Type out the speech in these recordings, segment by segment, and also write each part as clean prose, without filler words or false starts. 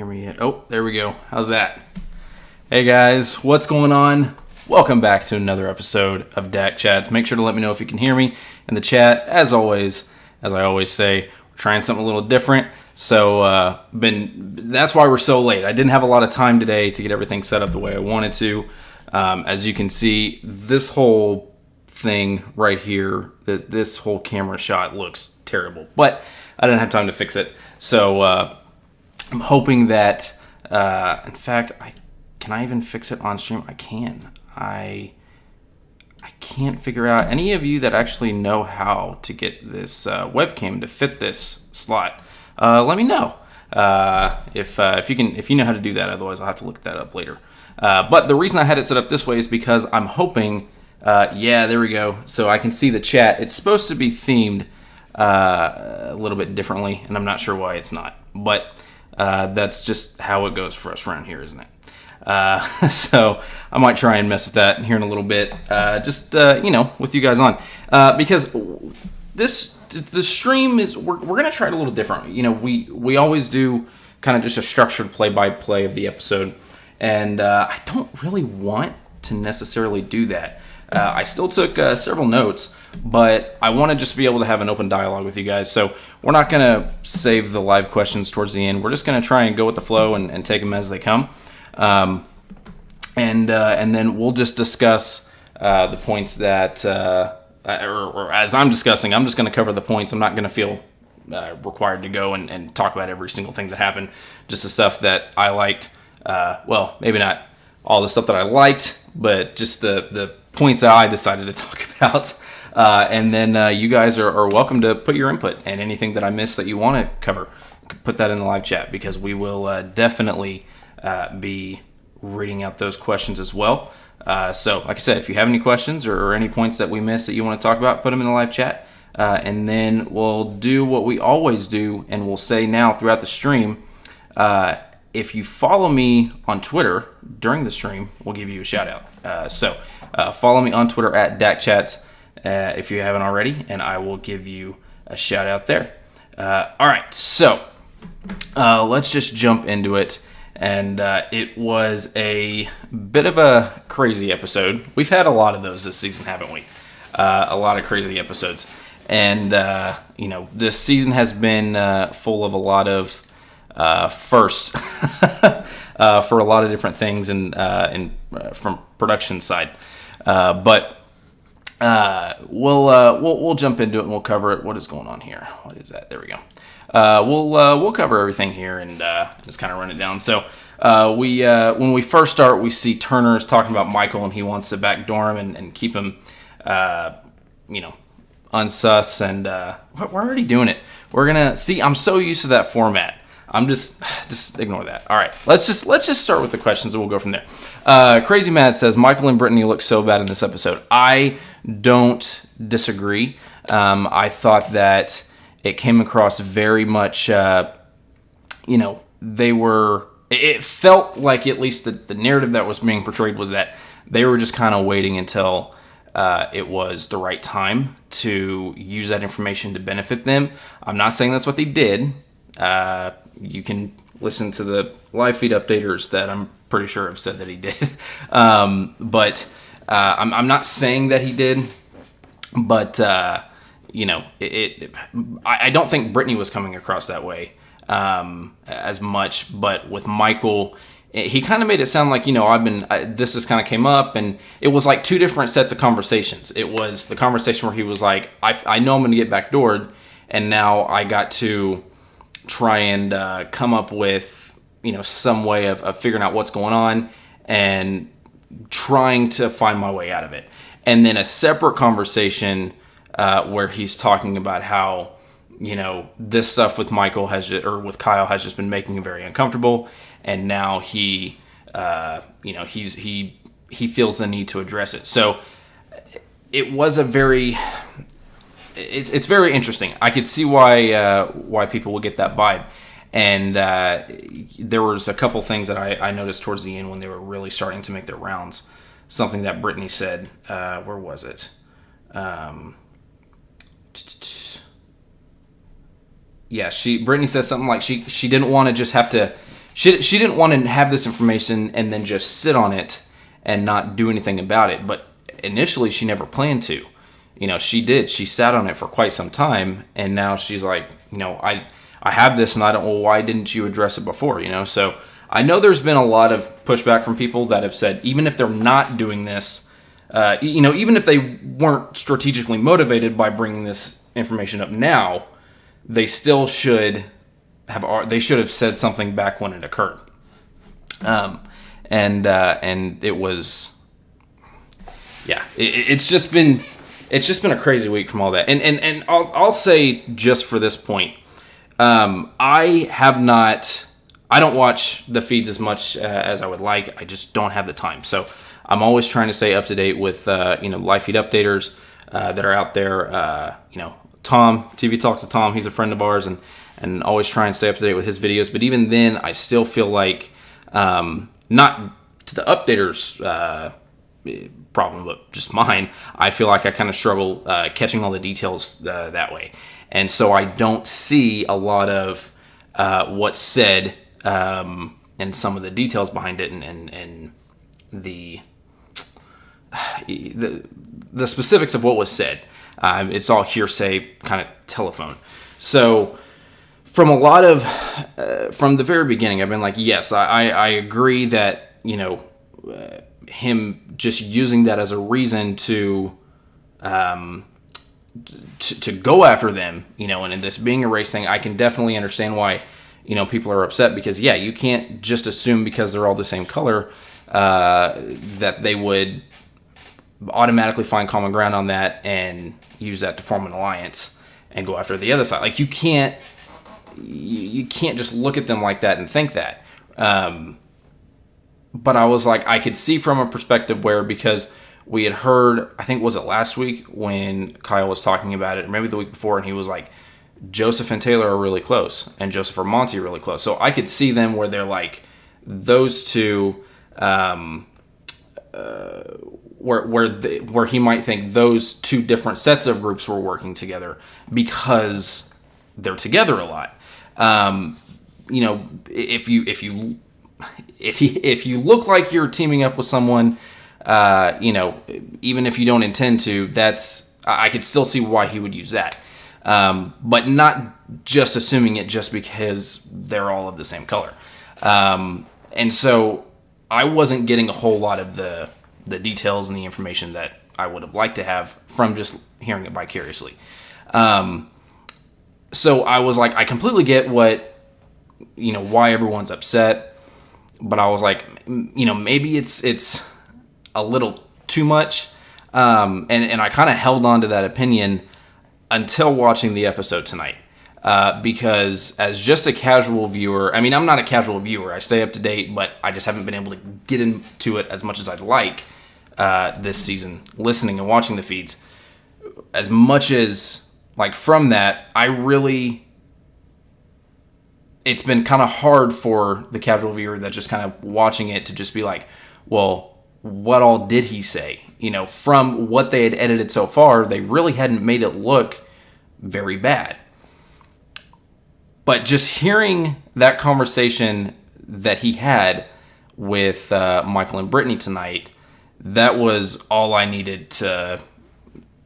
me yet? Oh, there we go. How's that? Hey guys, what's going on? Welcome back to another episode of DAC Chats. Make sure to let me know if you can hear me in the chat. As always, as I always say, we're trying something a little different. So that's why we're so late. I didn't have a lot of time today to get everything set up the way I wanted to. As you can see, this whole thing right here, this whole camera shot looks terrible. But I didn't have time to fix it. So I'm hoping that, in fact, can I even fix it on stream? I can. I can't figure out any of you that actually know how to get this webcam to fit this slot. Let me know if you know how to do that. Otherwise, I'll have to look that up later. But the reason I had it set up this way is because I'm hoping. Yeah, there we go. So I can see the chat. It's supposed to be themed a little bit differently, and I'm not sure why it's not. But that's just how it goes for us around here, isn't it? So I might try and mess with that here in a little bit, with you guys on, because the stream is we're gonna try it a little different. We always do kind of just a structured play-by-play of the episode, and I don't really want to necessarily do that. I still took several notes, but I want to just be able to have an open dialogue with you guys. So we're not going to save the live questions towards the end. We're just going to try and go with the flow and take them as they come. And then we'll just discuss the points that, or as I'm discussing, I'm just going to cover the points. I'm not going to feel required to go and talk about every single thing that happened. Just the stuff that I liked. Well, maybe not all the stuff that I liked, but just the points that I decided to talk about. And then you guys are welcome to put your input, and anything that I missed that you want to cover, put that in the live chat, because we will definitely be reading out those questions as well. So like I said, if you have any questions or any points that we missed that you want to talk about, put them in the live chat. And then we'll do what we always do, and we'll say now throughout the stream, if you follow me on Twitter during the stream, we'll give you a shout out. So follow me on Twitter at DACChats if you haven't already, and I will give you a shout out there. All right, so let's just jump into it. And it was a bit of a crazy episode. We've had a lot of those this season, haven't we? A lot of crazy episodes. And, this season has been full of a lot of first for a lot of different things and from production side. But we'll jump into it and we'll cover it. What is going on here? What is that? There we go. We'll cover everything here and just kind of run it down. So when we first start, we see Turner's talking about Michael, and he wants to backdoor him and keep him unsus, and we're already doing it. We're gonna see. I'm so used to that format. I'm just ignore that. All right, let's just start with the questions and we'll go from there. Crazy Matt says Michael and Brittany look so bad in this episode. I don't disagree. I thought that it came across very much. They were. It felt like, at least the narrative that was being portrayed was that they were just kind of waiting until it was the right time to use that information to benefit them. I'm not saying that's what they did. You can listen to the live feed updaters that I'm pretty sure have said that he did. But I'm not saying that he did. But, I don't think Brittany was coming across that way as much. But with Michael, he kind of made it sound like, this just kind of came up, and it was like two different sets of conversations. It was the conversation where he was like, I know I'm going to get backdoored, and now I got to try and come up with, some way of figuring out what's going on and trying to find my way out of it. And then a separate conversation where he's talking about how, this stuff with Michael with Kyle has just been making him very uncomfortable, and now he feels the need to address it. So it was it's very interesting. I could see why people would get that vibe, and there was a couple things that I noticed towards the end when they were really starting to make their rounds. Something that Brittany said, where was it? Brittany says something like she didn't want to just have to she didn't want to have this information and then just sit on it and not do anything about it. But initially, she never planned to. She did. She sat on it for quite some time, and now she's like, I have this, and I don't. Well, why didn't you address it before? So I know there's been a lot of pushback from people that have said, even if they're not doing this, even if they weren't strategically motivated by bringing this information up now, they still should have said something back when it occurred. And it was, yeah, it's just been a crazy week from all that. And I'll say just for this point, I don't watch the feeds as much as I would like. I just don't have the time. So I'm always trying to stay up to date with live feed updaters that are out there. Tom, TV Talks to Tom, he's a friend of ours, and always try and stay up to date with his videos. But even then, I still feel like, not to the updaters problem, but just mine, I feel like I kind of struggle catching all the details that way. And so I don't see a lot of what's said and some of the details behind it and the specifics of what was said. It's all hearsay, kind of telephone. So from from the very beginning, I've been like, yes, I agree that, him just using that as a reason to go after them, and in this being a race thing, I can definitely understand why, people are upset, because, yeah, you can't just assume because they're all the same color that they would automatically find common ground on that and use that to form an alliance and go after the other side. Like, you can't just look at them like that and think that. But I was like, I could see from a perspective where, because we had heard, I think, was it last week when Kyle was talking about it, or maybe the week before, and he was like, Joseph and Taylor are really close, and Joseph or Monty are really close. So I could see them where they're like, those two, where he might think those two different sets of groups were working together because they're together a lot. If you look like you're teaming up with someone, even if you don't intend to, I could still see why he would use that. But not just assuming it just because they're all of the same color. And so I wasn't getting a whole lot of the details and the information that I would have liked to have from just hearing it vicariously. So I was like, I completely get why everyone's upset, but I was like, maybe it's a little too much. And I kind of held on to that opinion until watching the episode tonight. Because as just a casual viewer, I mean, I'm not a casual viewer. I stay up to date, but I just haven't been able to get into it as much as I'd like this season, listening and watching the feeds. As much as, like, from that, it's been kind of hard for the casual viewer that's just kind of watching it to just be like, well, what all did he say? From what they had edited so far, they really hadn't made it look very bad. But just hearing that conversation that he had with Michael and Brittany tonight, that was all I needed to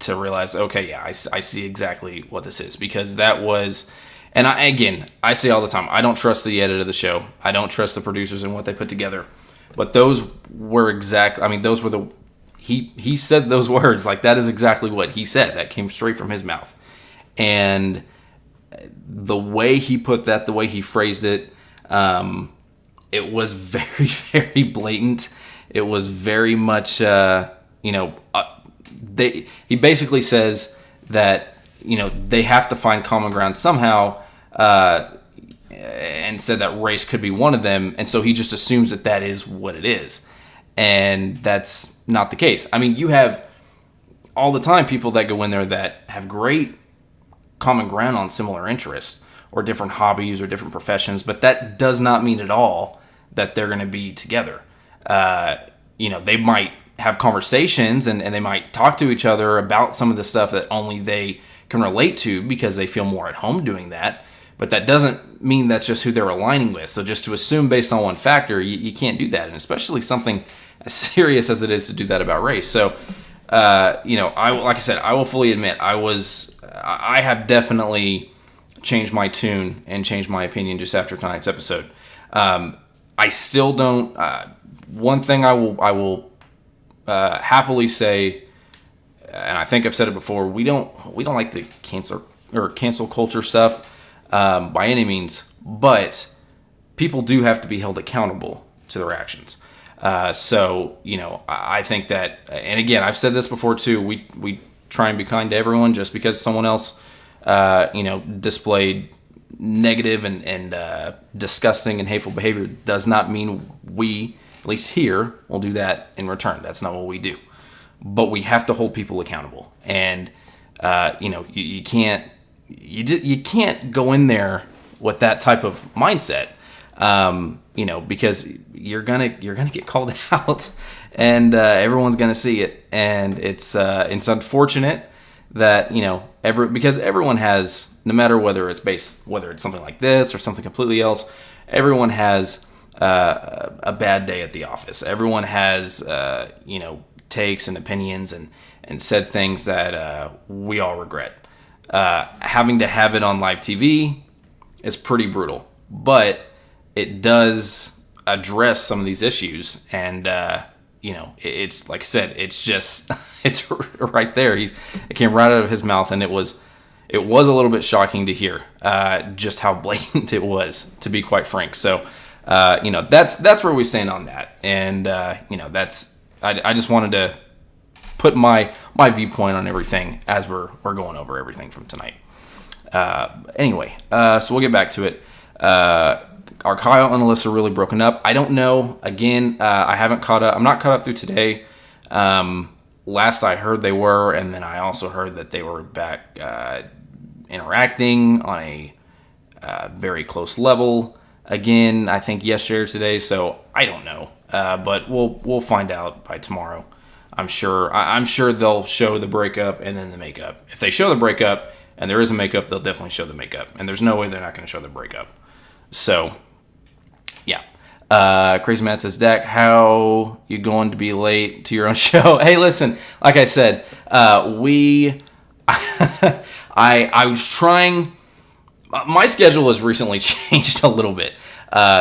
realize, okay, yeah, I see exactly what this is. Because that was, and I say all the time, I don't trust the edit of the show. I don't trust the producers and what they put together. But those were he said those words, like that is exactly what he said. That came straight from his mouth. And the way he put that, the way he phrased it, it was very, very blatant. It was very much, he basically says that, they have to find common ground somehow, and said that race could be one of them. And so he just assumes that is what it is. And that's not the case. I mean, you have all the time people that go in there that have great common ground on similar interests or different hobbies or different professions, but that does not mean at all that they're going to be together. They might have conversations and they might talk to each other about some of the stuff that only they can relate to because they feel more at home doing that. But that doesn't mean that's just who they're aligning with. So just to assume based on one factor, you can't do that, and especially something as serious as it is to do that about race. So, like I said, I will fully admit I have definitely changed my tune and changed my opinion just after tonight's episode. I still don't. One thing I will happily say, and I think I've said it before, we don't like the cancel culture stuff by any means, but people do have to be held accountable to their actions. So I think that, and again, I've said this before too. We try and be kind to everyone. Just because someone else displayed negative and disgusting and hateful behavior does not mean we, at least here, will do that in return. That's not what we do. But we have to hold people accountable, and you can't go in there with that type of mindset, because you're gonna get called out, and everyone's gonna see it, and it's unfortunate that because everyone has, no matter whether it's something like this or something completely else, everyone has a bad day at the office. Everyone has takes and opinions and said things that we all regret. Having to have it on live TV is pretty brutal, but it does address some of these issues, and it's like I said, it's just it's right there. It came right out of his mouth, and it was a little bit shocking to hear just how blatant it was, to be quite frank. So that's where we stand on that, and I just wanted to put my viewpoint on everything as we're going over everything from tonight. Anyway, so we'll get back to it. Are Kyle and Alyssa really broken up? I don't know. Again, I haven't caught up. I'm not caught up through today. Last I heard they were, and then I also heard that they were back interacting on a very close level. Again, I think yesterday or today, so I don't know. But we'll find out by tomorrow. I'm sure they'll show the breakup and then the makeup. If they show the breakup and there is a makeup, they'll definitely show the makeup. And there's no way they're not going to show the breakup. So, yeah. Crazy Matt says, Dak, how you going to be late to your own show? Hey, listen, like I said, I was trying. My schedule has recently changed a little bit.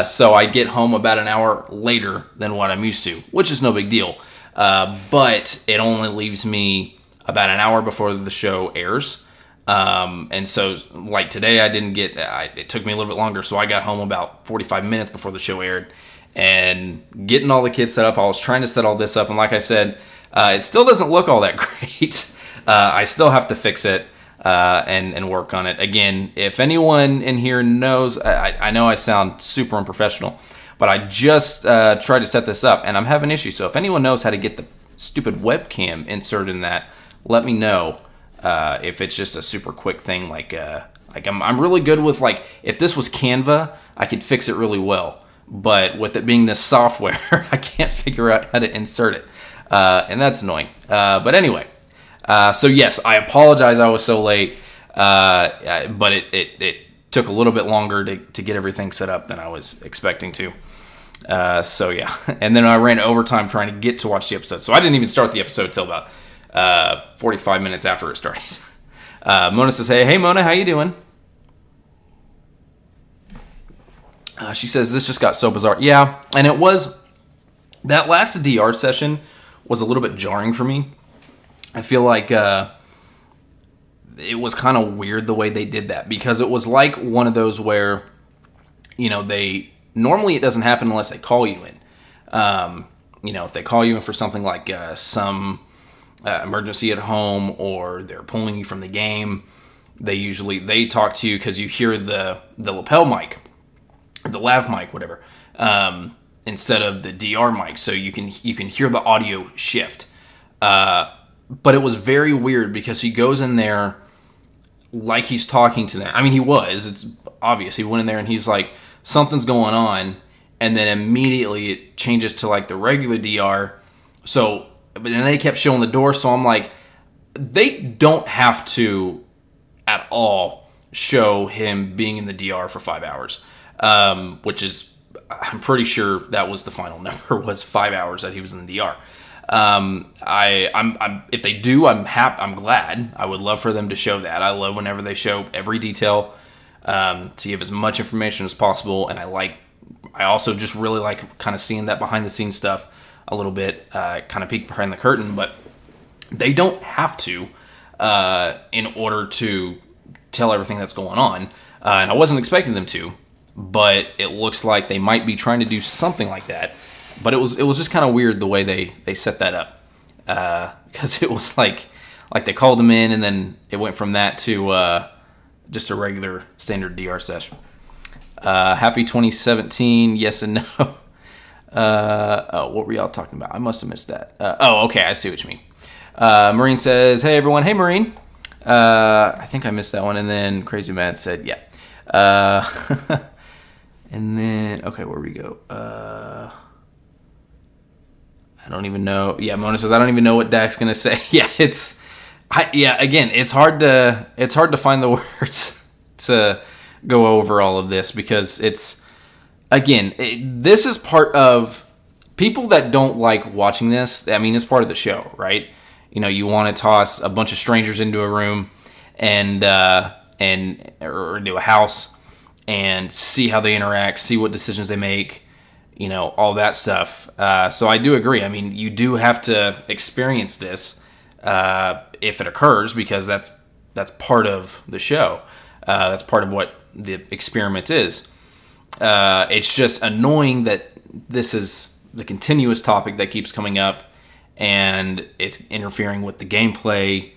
So I get home about an hour later than what I'm used to, which is no big deal. But it only leaves me about an hour before the show airs. And so, like today, it took me a little bit longer, so I got home about 45 minutes before the show aired. And getting all the kids set up, I was trying to set all this up, and like I said, it still doesn't look all that great. I still have to fix it and work on it. Again, if anyone in here knows, I know I sound super unprofessional, but I just tried to set this up, and I'm having issues. So if anyone knows how to get the stupid webcam inserted in that, let me know. If it's just a super quick thing, like I'm really good with, like, if this was Canva, I could fix it really well. But with it being this software, I can't figure out how to insert it, and that's annoying. But anyway, so yes, I apologize I was so late, but it took a little bit longer to get everything set up than I was expecting to. So yeah, and then I ran overtime trying to get to watch the episode, so I didn't even start the episode till about 45 minutes after it started. Mona says, hey Mona, how you doing? She says, this just got so bizarre. Yeah, and it was, that last DR session was a little bit jarring for me. I feel like it was kind of weird the way they did that, because it was like one of those where, normally it doesn't happen unless they call you in. If they call you in for something like some emergency at home, or they're pulling you from the game, they talk to you because you hear the lapel mic, or the lav mic, whatever, instead of the DR mic, so you can hear the audio shift. But it was very weird because he goes in there like he's talking to them. I mean, he was. It's obvious. He went in there and he's like, something's going on, and then immediately it changes to like the regular DR. So, but then they kept showing the door, so I'm like, they don't have to at all show him being in the DR for 5 hours, which is, I'm pretty sure that was the final number, was 5 hours that he was in the DR. If they do, I'm happy. I'm glad. I would love for them to show that. I love whenever they show every detail, to give as much information as possible. And I also just really like kind of seeing that behind the scenes stuff a little bit, kind of peek behind the curtain. But they don't have to, in order to tell everything that's going on. And I wasn't expecting them to, but it looks like they might be trying to do something like that. But it was just kind of weird the way they set that up, because it was like they called him in, and then it went from that to just a regular standard DR session. Happy 2017, yes and no. What were y'all talking about? I must have missed that. Okay, I see what you mean. Marine says, hey everyone. Hey Marine. I think I missed that one. And then Crazy Mad said, yeah. And then, okay, where we go? I don't even know. Yeah, Mona says, I don't even know what Dak's going to say. Yeah, again, it's hard to find the words to go over all of this, because it's, again, this is part of people that don't like watching this. I mean, it's part of the show, right? You know, you want to toss a bunch of strangers into a room and or into a house and see how they interact, see what decisions they make, you know, all that stuff. So I do agree. I mean, you do have to experience this if it occurs, because that's part of the show. That's part of what the experiment is. It's just annoying that this is the continuous topic that keeps coming up, and it's interfering with the gameplay,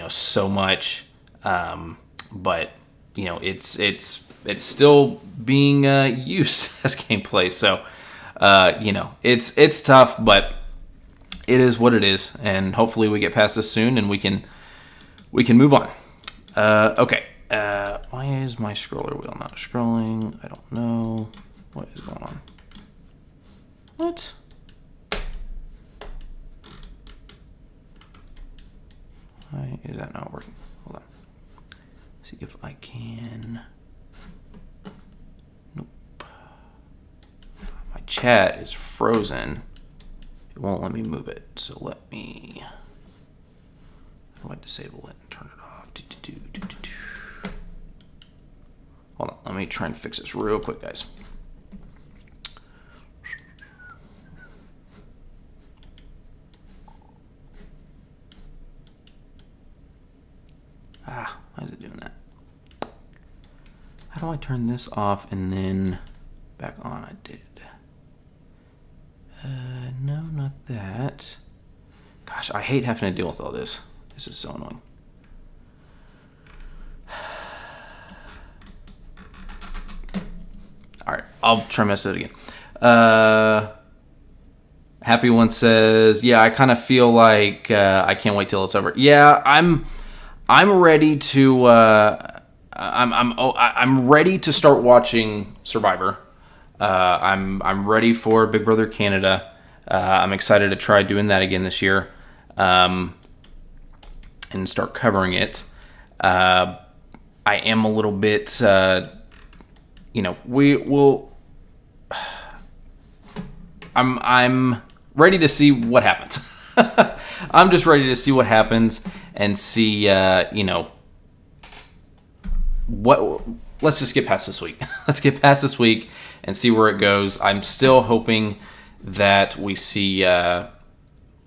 so much. But it's still being used as gameplay. So, it's tough, but it is what it is, and hopefully we get past this soon and we can move on. Okay. Why is my scroller wheel not scrolling? I don't know what is going on. What? Why is that not working? Hold on. See if I can. Nope. My chat is frozen. It won't let me move it. So let me. How do I disable it and turn it off? Hold on. Let me try and fix this real quick, guys. Why is it doing that? How do I turn this off and then back on? I did. No, not that. Gosh, I hate having to deal with all this. This is so annoying. All right, I'll try mess it again. Happy One says, yeah, I kind of feel like I can't wait till it's over. Yeah, I'm ready to. I'm ready to start watching Survivor. I'm ready for Big Brother Canada. I'm excited to try doing that again this year, and start covering it. I am a little bit. We will. I'm ready to see what happens. I'm just ready to see what happens and see, what. Let's just get past this week. Let's get past this week and see where it goes. I'm still hoping that we see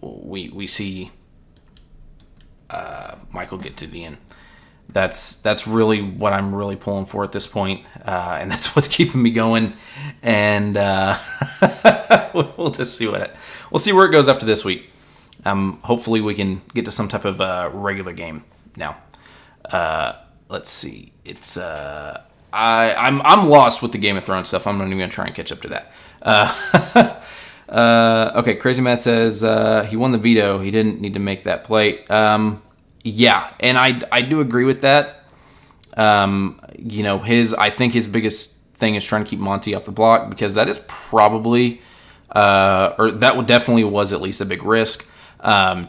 we see Michael get to the end. That's really what I'm really pulling for at this point, and that's what's keeping me going. And we'll just see we'll see where it goes after this week. Hopefully we can get to some type of regular game now. Let's see. It's I'm lost with the Game of Thrones stuff. I'm not even gonna try and catch up to that. Okay, Crazy Matt says he won the veto. He didn't need to make that play. Yeah, and I do agree with that. I think his biggest thing is trying to keep Monty off the block, because that is probably, or that definitely was at least a big risk.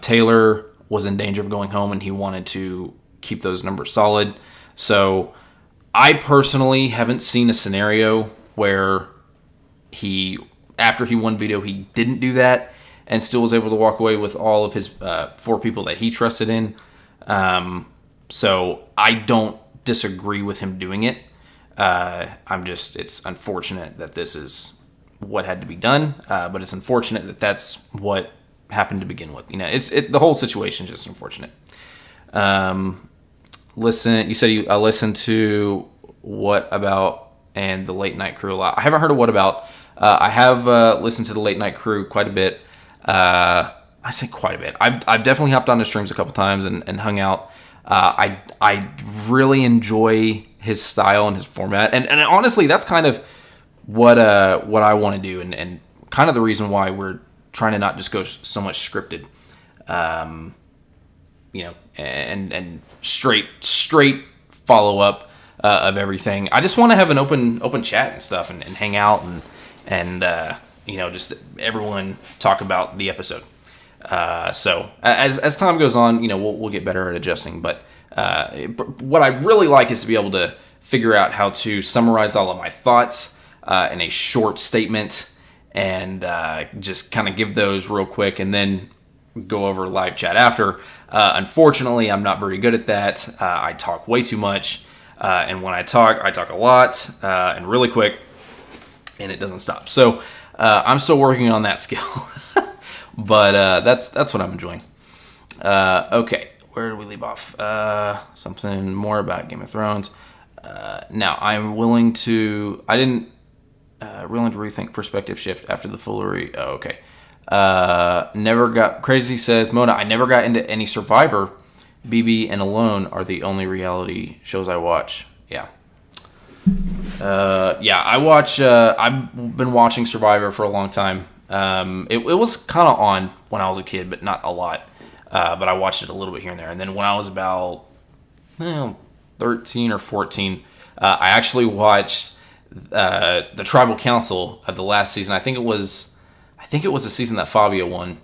Taylor was in danger of going home, and he wanted to keep those numbers solid. So I personally haven't seen a scenario where after he won veto, he didn't do that and still was able to walk away with all of his 4 people that he trusted in. So I don't disagree with him doing it. It's unfortunate that this is what had to be done, but it's unfortunate that that's what happened to begin with. The whole situation is just unfortunate. You said you listened to What About and the Late Night Crew a lot. I haven't heard of What About. I have listened to the Late Night Crew quite a bit. I say quite a bit. I've definitely hopped on his streams a couple times and hung out. I really enjoy his style and his format, and honestly, that's kind of what I want to do, and kind of the reason why we're trying to not just go so much scripted, and straight follow up of everything. I just want to have an open chat and stuff, and hang out and just everyone talk about the episode. So as time goes on, we'll get better at adjusting. But what I really like is to be able to figure out how to summarize all of my thoughts in a short statement, and just kind of give those real quick, and then go over live chat after. Unfortunately, I'm not very good at that. I talk way too much, and when I talk a lot and really quick, and it doesn't stop. So I'm still working on that skill. But that's what I'm enjoying. Okay, where did we leave off? Something more about Game of Thrones. Now, I'm willing to... I didn't... willing to rethink perspective shift after the foolery. Oh, okay. Crazy says, Mona, I never got into any Survivor. BB and Alone are the only reality shows I watch. Yeah. I watch... I've been watching Survivor for a long time. It was kind of on when I was a kid, but not a lot. But I watched it a little bit here and there. And then when I was about 13 or 14, I actually watched the Tribal Council of the last season. I think it was the season that Fabio won,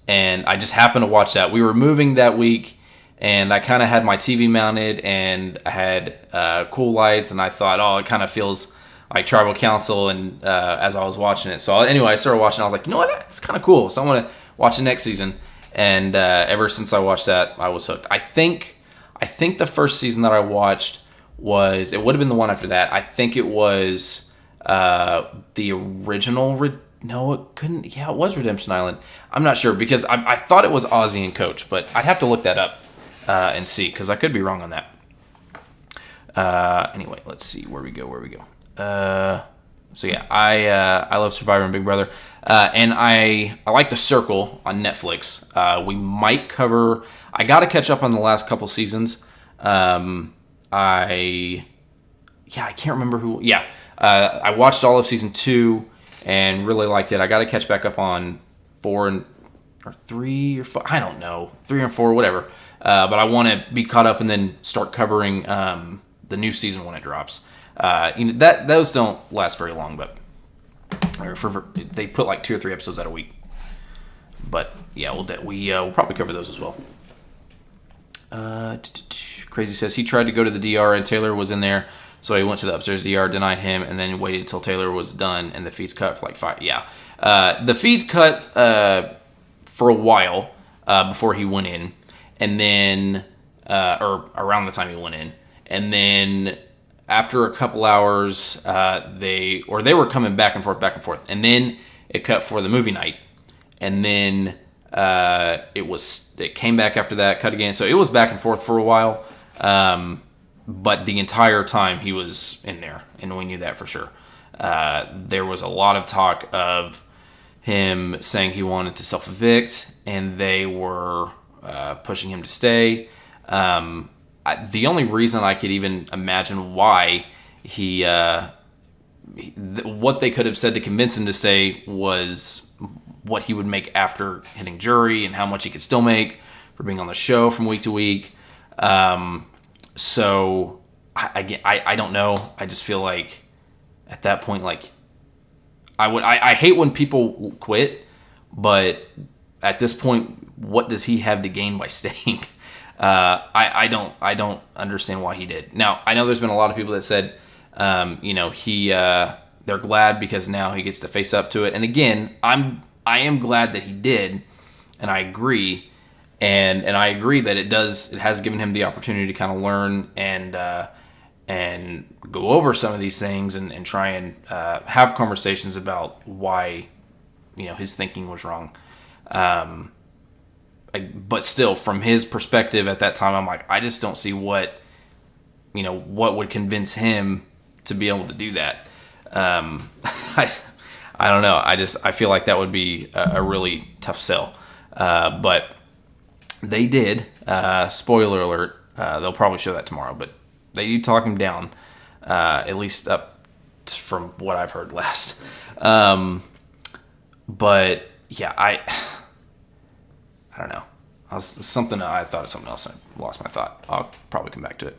and I just happened to watch that. We were moving that week, and I kind of had my TV mounted, and I had cool lights, and I thought, it kind of feels like Tribal Council, and as I was watching it. So anyway, I started watching. I was like, you know what? It's kind of cool. So I want to watch the next season. And ever since I watched that, I was hooked. I think the first season that I watched would have been the one after that. I think it was the original. No, it couldn't. Yeah, it was Redemption Island. I'm not sure, because I thought it was Ozzy and Coach, but I'd have to look that up and see, because I could be wrong on that. Anyway, let's see where we go. So yeah, I love Survivor and Big Brother, and I like The Circle on Netflix. We might cover. I got to catch up on the last couple seasons. I can't remember who. Yeah, I watched all of season 2 and really liked it. I got to catch back up on 4 or 3 or 4. I don't know, 3 or 4, whatever. But I want to be caught up and then start covering the new season when it drops. Those don't last very long, but they put like 2 or 3 episodes out a week. But yeah, we'll probably cover those as well. Crazy says he tried to go to the DR and Taylor was in there, so he went to the upstairs DR, denied him, and then waited until Taylor was done, and the feeds cut for like 5. Yeah, the feeds cut for a while before he went in, and then or around the time he went in, and then after a couple hours, they were coming back and forth, and then it cut for the movie night, and then it came back after that, cut again, so it was back and forth for a while, but the entire time he was in there, and we knew that for sure. There was a lot of talk of him saying he wanted to self-evict, and they were pushing him to stay. The only reason I could even imagine why what they could have said to convince him to stay was what he would make after hitting jury and how much he could still make for being on the show from week to week. So I don't know. I just feel like at that point, like I hate when people quit, but at this point, what does he have to gain by staying? I don't understand why he did. Now, I know there's been a lot of people that said, they're glad because now he gets to face up to it. And again, I am glad that he did, and I agree. And I agree that it has given him the opportunity to kind of learn and go over some of these things and try and have conversations about why his thinking was wrong. But still, from his perspective at that time, I'm like, I just don't see what would convince him to be able to do that. I don't know. I feel like that would be a really tough sell. But they did. Spoiler alert. They'll probably show that tomorrow, but they do talk him down, at least up from what I've heard last. But yeah, I don't know. I thought of something else. I lost my thought. I'll probably come back to it.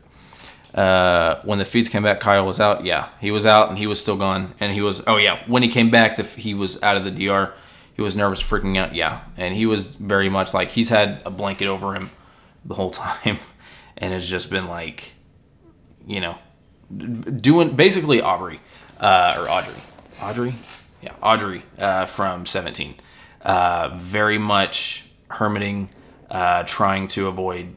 When the feeds came back, Kyle was out. Yeah, he was out and he was still gone. And when he came back, he was out of the DR. He was nervous, freaking out. Yeah, and he was very much like he's had a blanket over him the whole time, and it's just been like, doing basically Audrey from 17. Very much hermiting, trying to avoid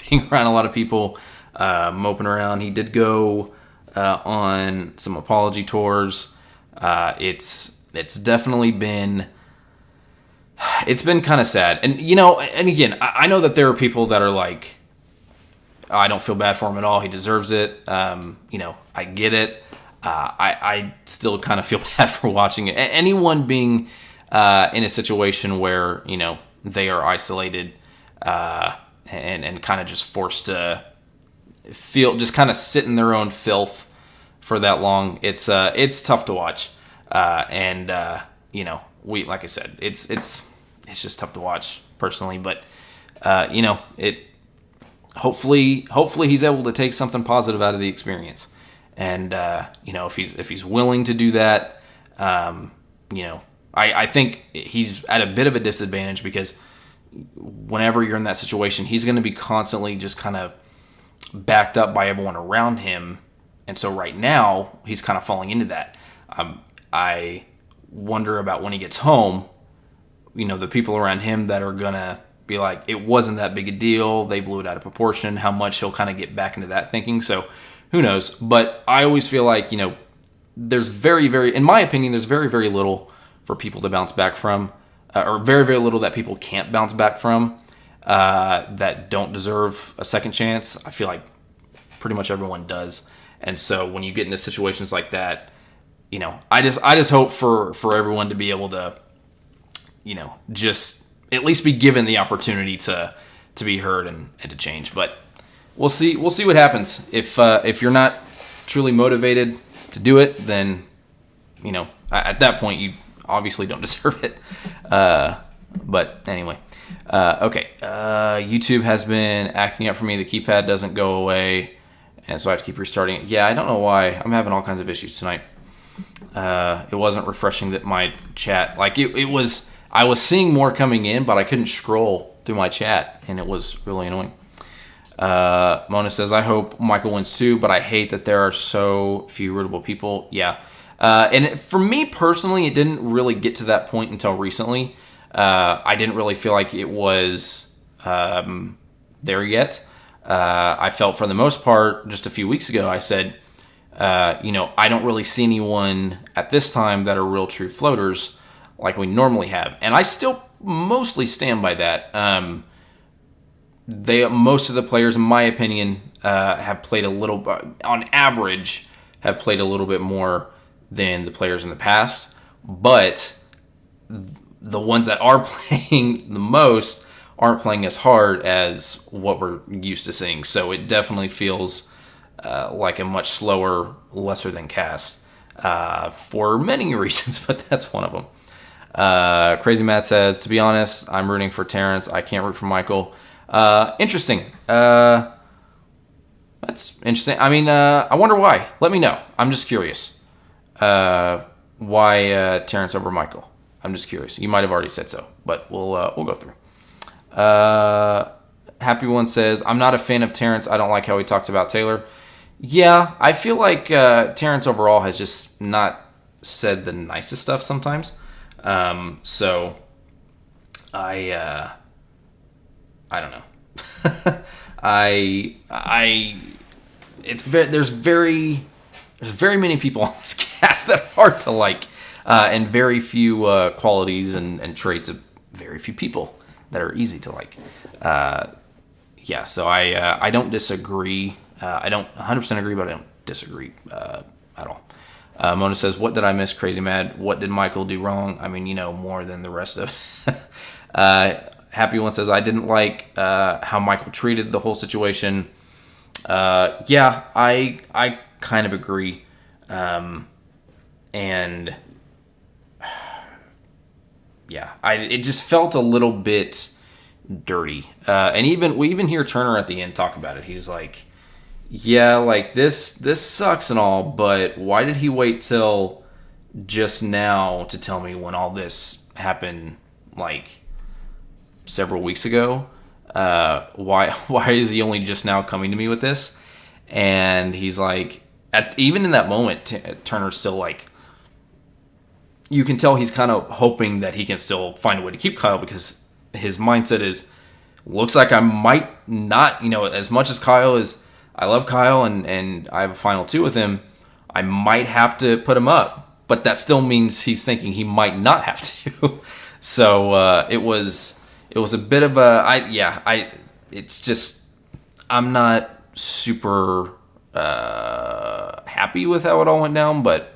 being around a lot of people, moping around. He did go on some apology tours. It's definitely been kind of sad. And and again, I know that there are people that are like, I don't feel bad for him at all. He deserves it. I get it. I still kind of feel bad for watching it. Anyone being in a situation where they are isolated and kind of just forced to just kind of sit in their own filth for that long. It's tough to watch, like I said, it's just tough to watch personally. But hopefully he's able to take something positive out of the experience. And if he's willing to do that, I think he's at a bit of a disadvantage because whenever you're in that situation, he's going to be constantly just kind of backed up by everyone around him. And so right now he's kind of falling into that. I wonder about when he gets home, the people around him that are going to be like, it wasn't that big a deal, they blew it out of proportion, how much he'll kind of get back into that thinking. So who knows? But I always feel like, there's very, very, in my opinion, there's very, very little for people to bounce back from, or very, very little that people can't bounce back from, that don't deserve a second chance. I feel like pretty much everyone does. And so when you get into situations like that, I just hope for everyone to be able to, just at least be given the opportunity to be heard and to change. But we'll see what happens. If you're not truly motivated to do it, then at that point you obviously don't deserve it. But anyway, okay. YouTube has been acting up for me. The keypad doesn't go away, and so I have to keep restarting it. Yeah, I don't know why. I'm having all kinds of issues tonight. It wasn't refreshing that my chat, like it was. I was seeing more coming in, but I couldn't scroll through my chat, and it was really annoying. Mona says, I hope Michael wins too, but I hate that there are so few rootable people. Yeah. For me personally, it didn't really get to that point until recently. I didn't really feel like it was there yet. I felt for the most part, just a few weeks ago, I said, I don't really see anyone at this time that are real true floaters like we normally have. And I still mostly stand by that. Most of the players, in my opinion, have played a little, on average, have played a little bit more than the players in the past. But the ones that are playing the most aren't playing as hard as what we're used to seeing. So it definitely feels like a much slower, lesser than cast for many reasons, but that's one of them. Crazy Matt says, to be honest, I'm rooting for Terrence. I can't root for Michael. Interesting. That's interesting. I mean, I wonder why. Let me know. I'm just curious. Why Terrence over Michael? I'm just curious. You might have already said so, but we'll go through. Happy One says, I'm not a fan of Terrence. I don't like how he talks about Taylor. Yeah, I feel like Terrence overall has just not said the nicest stuff sometimes. So I don't know. There's very many people on this cast that are hard to like, and very few qualities and traits of very few people that are easy to like. Yeah, so I don't disagree. I don't 100% agree, but I don't disagree at all. Mona says, what did I miss, Crazy Mad? What did Michael do wrong? I mean, more than the rest of Happy One says, I didn't like how Michael treated the whole situation. Yeah, I kind of agree. And yeah, it just felt a little bit dirty. And we even hear Turner at the end talk about it. He's like, yeah, like this sucks and all, but why did he wait till just now to tell me when all this happened, like several weeks ago? Why is he only just now coming to me with this? And he's like, even in that moment, Turner's still like, you can tell he's kind of hoping that he can still find a way to keep Kyle, because his mindset is, looks like I might not, as much as Kyle is, I love Kyle and I have a final 2 with him, I might have to put him up, but that still means he's thinking he might not have to. So it was a bit of it's just, I'm not super happy with how it all went down, but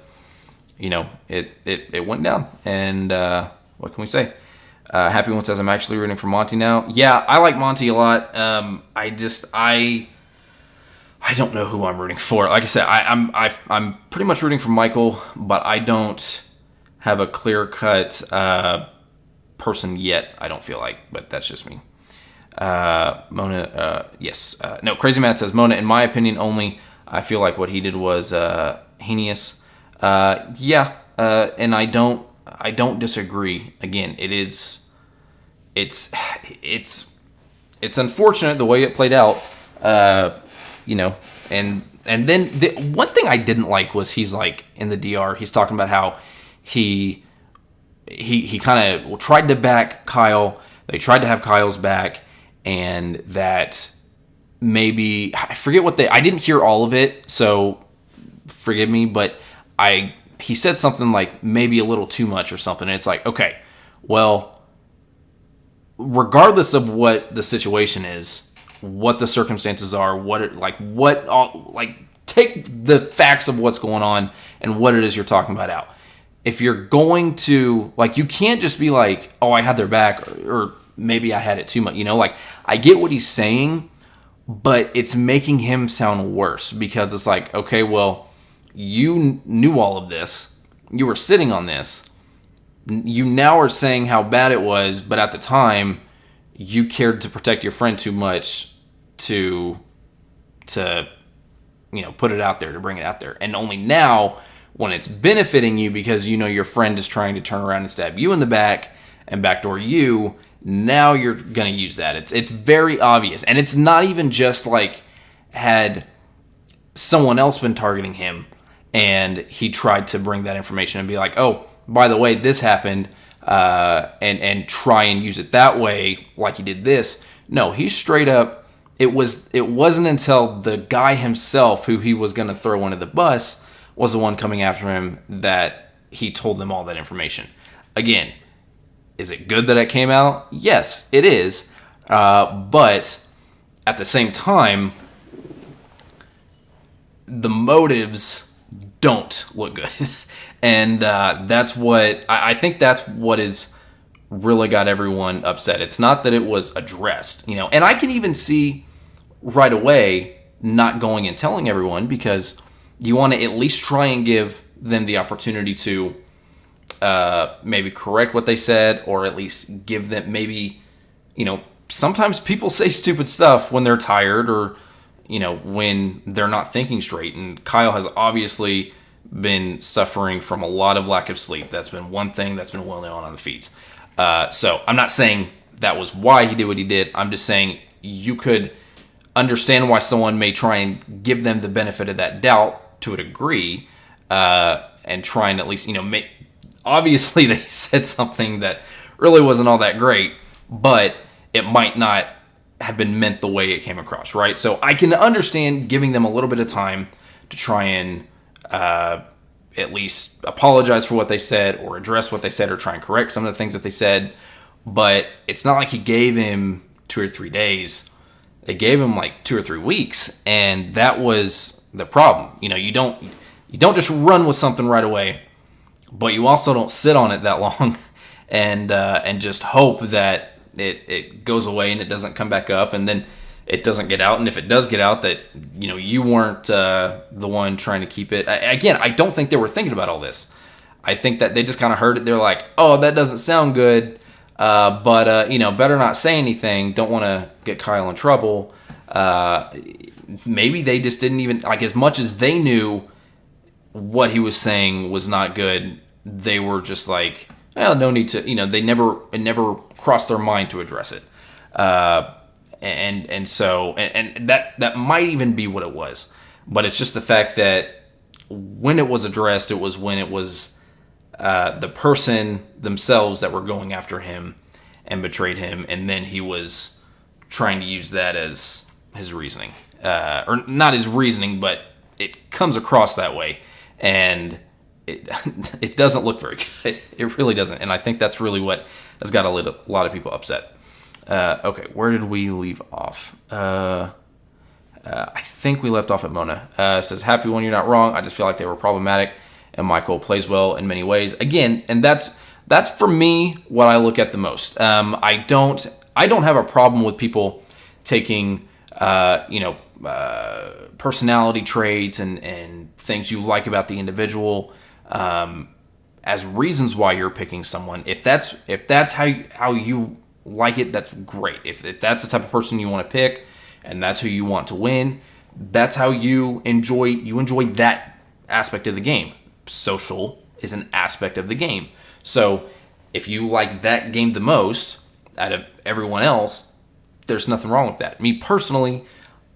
it went down, and what can we say? Happy One says, I'm actually rooting for Monty now. Yeah, I like Monty a lot. I don't know who I'm rooting for. Like I said, I'm pretty much rooting for Michael, but I don't have a clear-cut person yet, I don't feel like, but that's just me. Mona, yes. No, Crazy Matt says, Mona, in my opinion only, I feel like what he did was heinous. Yeah, and I don't disagree. Again, it's unfortunate the way it played out. And then the one thing I didn't like was he's like in the DR, he's talking about how he kind of tried to back Kyle. They tried to have Kyle's back, and that maybe, I forget I didn't hear all of it, so forgive me, but he said something like maybe a little too much or something. And it's like, okay, well, regardless of what the situation is, what the circumstances are, take the facts of what's going on and what it is you're talking about out. If you're going to, you can't just be like, oh, I had their back, or maybe I had it too much. I get what he's saying, but it's making him sound worse, because it's like, okay, well, you knew all of this. You were sitting on this. You now are saying how bad it was, but at the time, you cared to protect your friend too much to put it out there, to bring it out there. And only now, when it's benefiting you because your friend is trying to turn around and stab you in the back and backdoor you, now you're going to use that. It's very obvious. And it's not even just like, had someone else been targeting him and he tried to bring that information and be like, oh, by the way, this happened, and try and use it that way like he did this. No, he's straight up, it wasn't until the guy himself, who he was going to throw under the bus, was the one coming after him, that he told them all that information. Again, is it good that it came out? Yes, it is. But at the same time, the motives don't look good. And that's what, I think that's what is really got everyone upset. It's not that it was addressed, and I can even see right away not going and telling everyone, because you want to at least try and give them the opportunity to maybe correct what they said, or at least give them maybe, sometimes people say stupid stuff when they're tired, or, when they're not thinking straight. And Kyle has obviously been suffering from a lot of lack of sleep. That's been one thing that's been well known on the feeds. So I'm not saying that was why he did what he did. I'm just saying you could understand why someone may try and give them the benefit of that doubt to a degree, and try and at least, obviously they said something that really wasn't all that great, but it might not have been meant the way it came across, right? So I can understand giving them a little bit of time to try and at least apologize for what they said or address what they said or try and correct some of the things that they said. But it's not like he gave him 2 or 3 days. They gave him like 2 or 3 weeks, and that was the problem. You don't just run with something right away, but you also don't sit on it that long and just hope that it goes away and it doesn't come back up, and then it doesn't get out. And if it does get out, that you weren't the one trying to keep it. Again, I don't think they were thinking about all this. I think that they just kind of heard it. They're like, oh, that doesn't sound good. But better not say anything. Don't want to get Kyle in trouble. Maybe they just didn't even, as much as they knew what he was saying was not good, they were just like, well, no need to, it never crossed their mind to address it. So that might even be what it was. But it's just the fact that when it was addressed, it was when it was the person themselves that were going after him and betrayed him, and then he was trying to use that as his reasoning. Or not his reasoning, but it comes across that way, and it doesn't look very good. It really doesn't, and I think that's really what has got a lot of people upset. Okay, where did we leave off? I think we left off at Mona. Says, happy when you're not wrong. I just feel like they were problematic, and Michael plays well in many ways. Again, and that's for me what I look at the most. I don't have a problem with people taking personality traits and things you like about the individual as reasons why you're picking someone. If that's how you like it, that's great. If that's the type of person you want to pick and that's who you want to win, that's how you enjoy that aspect of the game. Social is an aspect of the game. So if you like that game the most out of everyone else, there's nothing wrong with that. Me personally,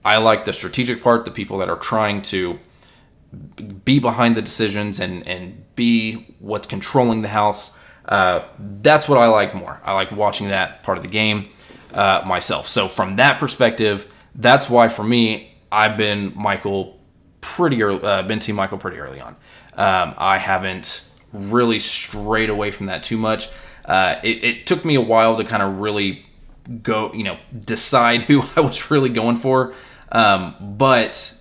I like the strategic part, the people that are trying to be behind the decisions and be what's controlling the house. That's what I like more. I like watching that part of the game myself. So from that perspective, that's why for me, I've been Michael pretty early, been Team Michael pretty early on. I haven't really strayed away from that too much. It took me a while to kind of really go, decide who I was really going for. But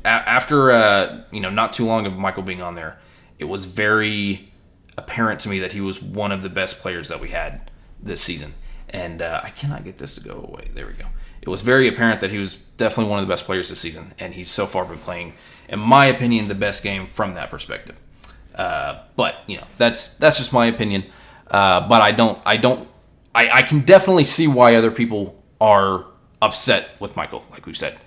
after not too long of Michael being on there, it was very apparent to me that he was one of the best players that we had this season. And I cannot get this to go away. There we go. It was very apparent that he was definitely one of the best players this season, and he's so far been playing, in my opinion, the best game from that perspective. But that's just my opinion. But I can definitely see why other people are upset with Michael, like we've said.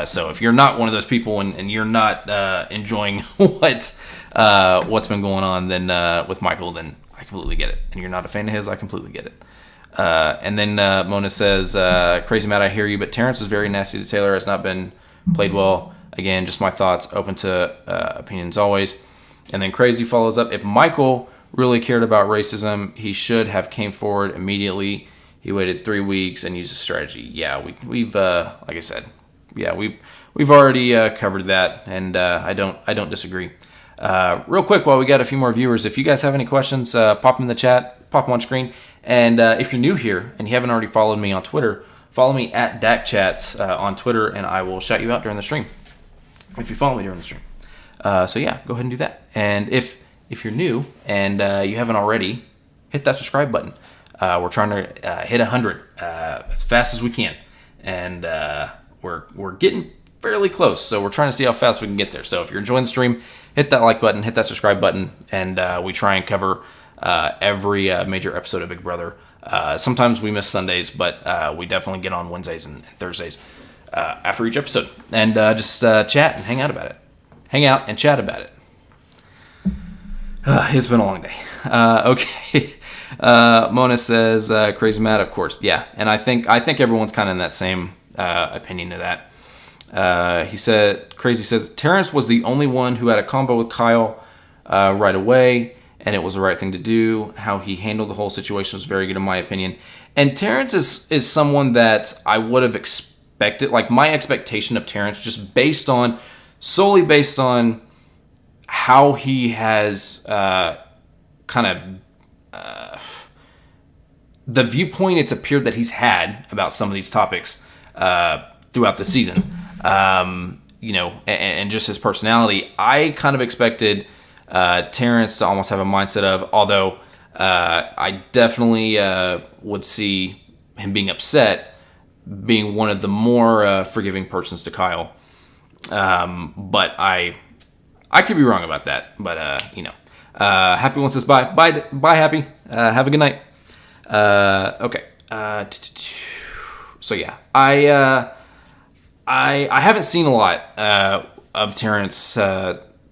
So if you're not one of those people and you're not enjoying what's been going on then with Michael, then I completely get it. And you're not a fan of his, I completely get it. And then Mona says, crazy Matt, I hear you, but Terrence is very nasty to Taylor, has not been played well. Again, just my thoughts, open to opinions always. And then Crazy follows up, if Michael really cared about racism, he should have came forward immediately. He waited 3 weeks and used a strategy. Yeah, we've like I said, yeah, we've already covered that, and I don't disagree. Real quick, while we got a few more viewers, if you guys have any questions, pop them in the chat, pop them on screen. And if you're new here and you haven't already followed me on Twitter, follow me at DakChats on Twitter, and I will shout you out during the stream if you follow me during the stream. So yeah, go ahead and do that. And if you're new and you haven't already, hit that subscribe button. We're trying to hit 100 as fast as we can, and we're getting fairly close. So we're trying to see how fast we can get there. So if you're enjoying the stream, hit that like button, hit that subscribe button, and we try and cover every major episode of Big Brother. Sometimes we miss Sundays, but we definitely get on Wednesdays and Thursdays after each episode, and just chat and hang out about it. Hang out and chat about it. It's been a long day. Okay. Mona says, crazy mad, of course. Yeah, and I think everyone's kind of in that same opinion to that. He said, Crazy says, Terrence was the only one who had a combo with Kyle right away, and it was the right thing to do. How he handled the whole situation was very good in my opinion. And Terrence is someone that I would have expected, like my expectation of Terrence, just solely based on how he has kind of the viewpoint it's appeared that he's had about some of these topics throughout the season, and just his personality. I kind of expected Terrence to almost have a mindset of, although I definitely would see him being upset, being one of the more forgiving persons to Kyle. But I could be wrong about that. But Happy one says bye, Happy. Have a good night. Okay. So yeah, I haven't seen a lot of Terrence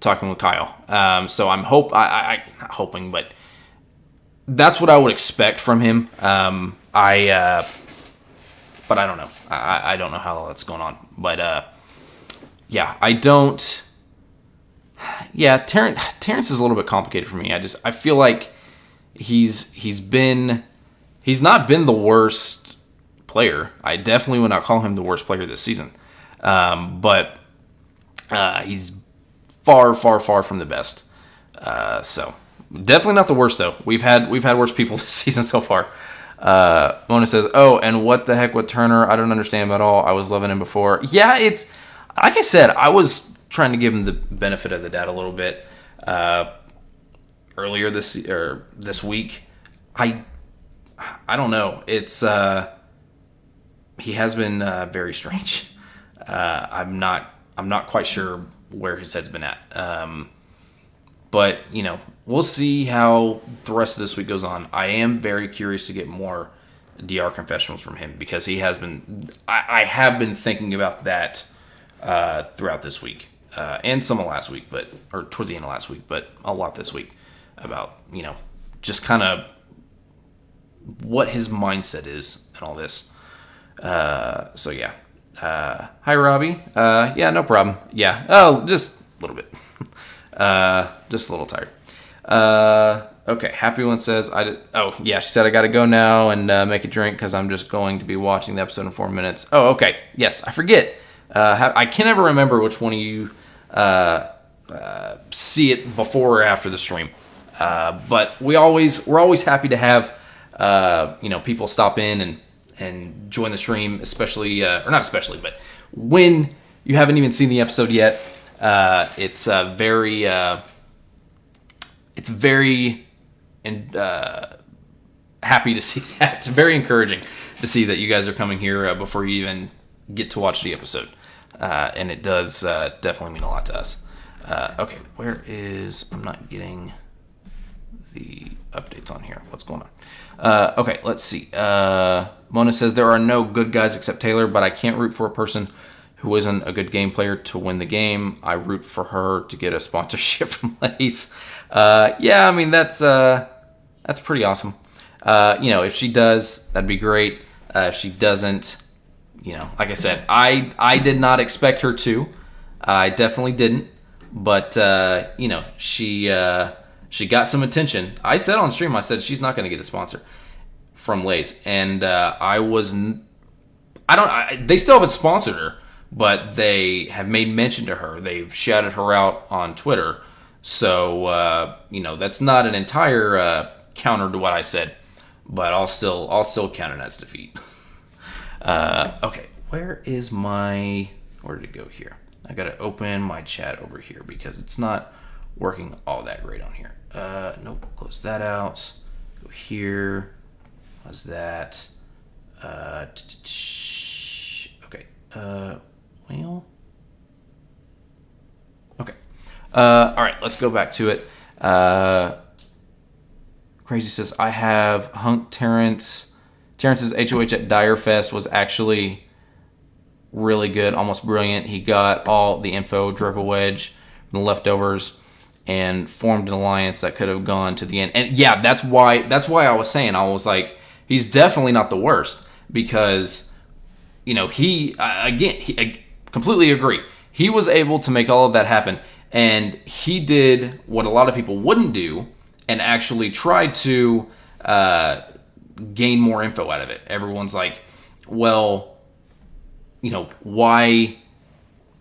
talking with Kyle. So I'm not hoping, but that's what I would expect from him. But I don't know. I don't know how that's going on. But yeah, I don't. Yeah, Terrence is a little bit complicated for me. I feel like he's not been the worst player. I definitely would not call him the worst player this season. But he's far from the best. So definitely not the worst though. We've had worse people this season so far. Mona says, "Oh, and what the heck with Turner? I don't understand him at all. I was loving him before." Yeah, it's like I said. I was trying to give him the benefit of the doubt a little bit earlier this week. I don't know. It's he has been very strange. I'm not quite sure where his head's been at. But we'll see how the rest of this week goes on. I am very curious to get more DR confessionals from him because he has been. I have been thinking about that throughout this week and some of last week, or towards the end of last week, but a lot this week about just kind of what his mindset is and all this. So yeah. Hi Robbie. Yeah, no problem. Yeah. Oh, just a little bit. Just a little tired. Okay. Happy one says yeah, she said I gotta go now and make a drink because I'm just going to be watching the episode in 4 minutes. Oh, okay. Yes, I forget. I can never remember which one of you see it before or after the stream. But we're always happy to have people stop in and join the stream, especially or not especially, but when you haven't even seen the episode yet. It's very happy to see that. It's very encouraging to see that you guys are coming here before you even get to watch the episode, and it does definitely mean a lot to us. Okay, I'm not getting the updates on here. What's going on? Okay, let's see. Mona says there are no good guys except Taylor, but I can't root for a person who isn't a good game player to win the game. I root for her to get a sponsorship from Lace. Yeah, I mean that's pretty awesome. If she does, that'd be great. If she doesn't, like I said, I did not expect her to. I definitely didn't. But she got some attention. I said on stream, I said she's not going to get a sponsor from Lace, and they still haven't sponsored her, but they have made mention to her. They've shouted her out on Twitter. So that's not an entire counter to what I said, but I'll still count it as defeat. Okay, where did it go here? I gotta open my chat over here because it's not working all that great on here. Nope, close that out. Go here. How's that? Okay. Well. Okay. All right, let's go back to it. Crazy says, I have Hunk Terrence. Terrence's HOH at Dire Fest was actually really good, almost brilliant. He got all the info, drove a wedge from the leftovers, and formed an alliance that could have gone to the end. And yeah, that's why I was saying, I was like, he's definitely not the worst, because I completely agree. He was able to make all of that happen, and he did what a lot of people wouldn't do, and actually tried to gain more info out of it. Everyone's like, well, why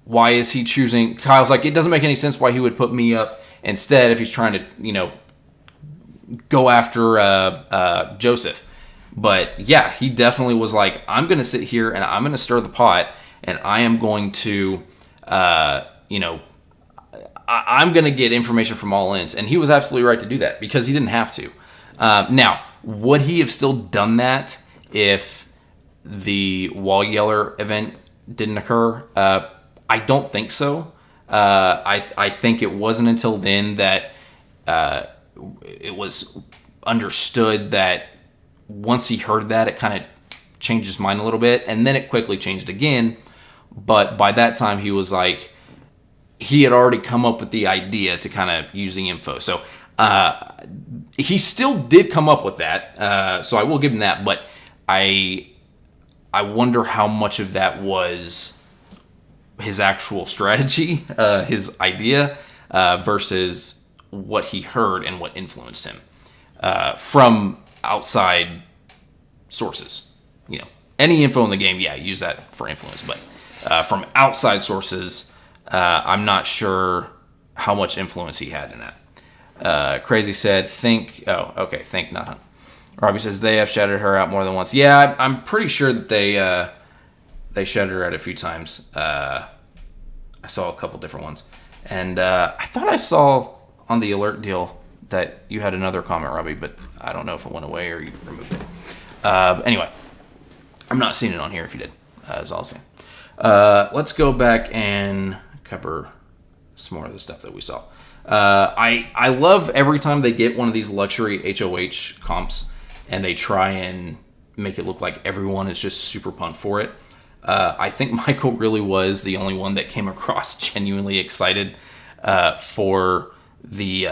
is he choosing? Kyle's like, it doesn't make any sense why he would put me up instead if he's trying to, go after Joseph. But yeah, he definitely was like, I'm going to sit here and I'm going to stir the pot, and I am going to, I'm going to get information from all ends. And he was absolutely right to do that, because he didn't have to. Now, would he have still done that if the Wall Yeller event didn't occur? I don't think so. I think it wasn't until then that it was understood that once he heard that, it kind of changed his mind a little bit, and then it quickly changed again. But by that time, he was like, he had already come up with the idea to kind of using info. So he still did come up with that. So I will give him that. But I wonder how much of that was his actual strategy, his idea, versus what he heard and what influenced him from outside sources. Any info in the game, yeah, use that for influence. But from outside sources, I'm not sure how much influence he had in that. Crazy said, think, not hunt. Robbie says, they have shouted her out more than once. Yeah, I'm pretty sure that they shouted her out a few times. I saw a couple different ones. And I thought I saw on the alert deal that you had another comment, Robbie, but I don't know if it went away or you removed it. Anyway, I'm not seeing it on here if you did, is all I'm saying. Let's go back and cover some more of the stuff that we saw. I love every time they get one of these luxury HOH comps and they try and make it look like everyone is just super pumped for it. I think Michael really was the only one that came across genuinely excited for the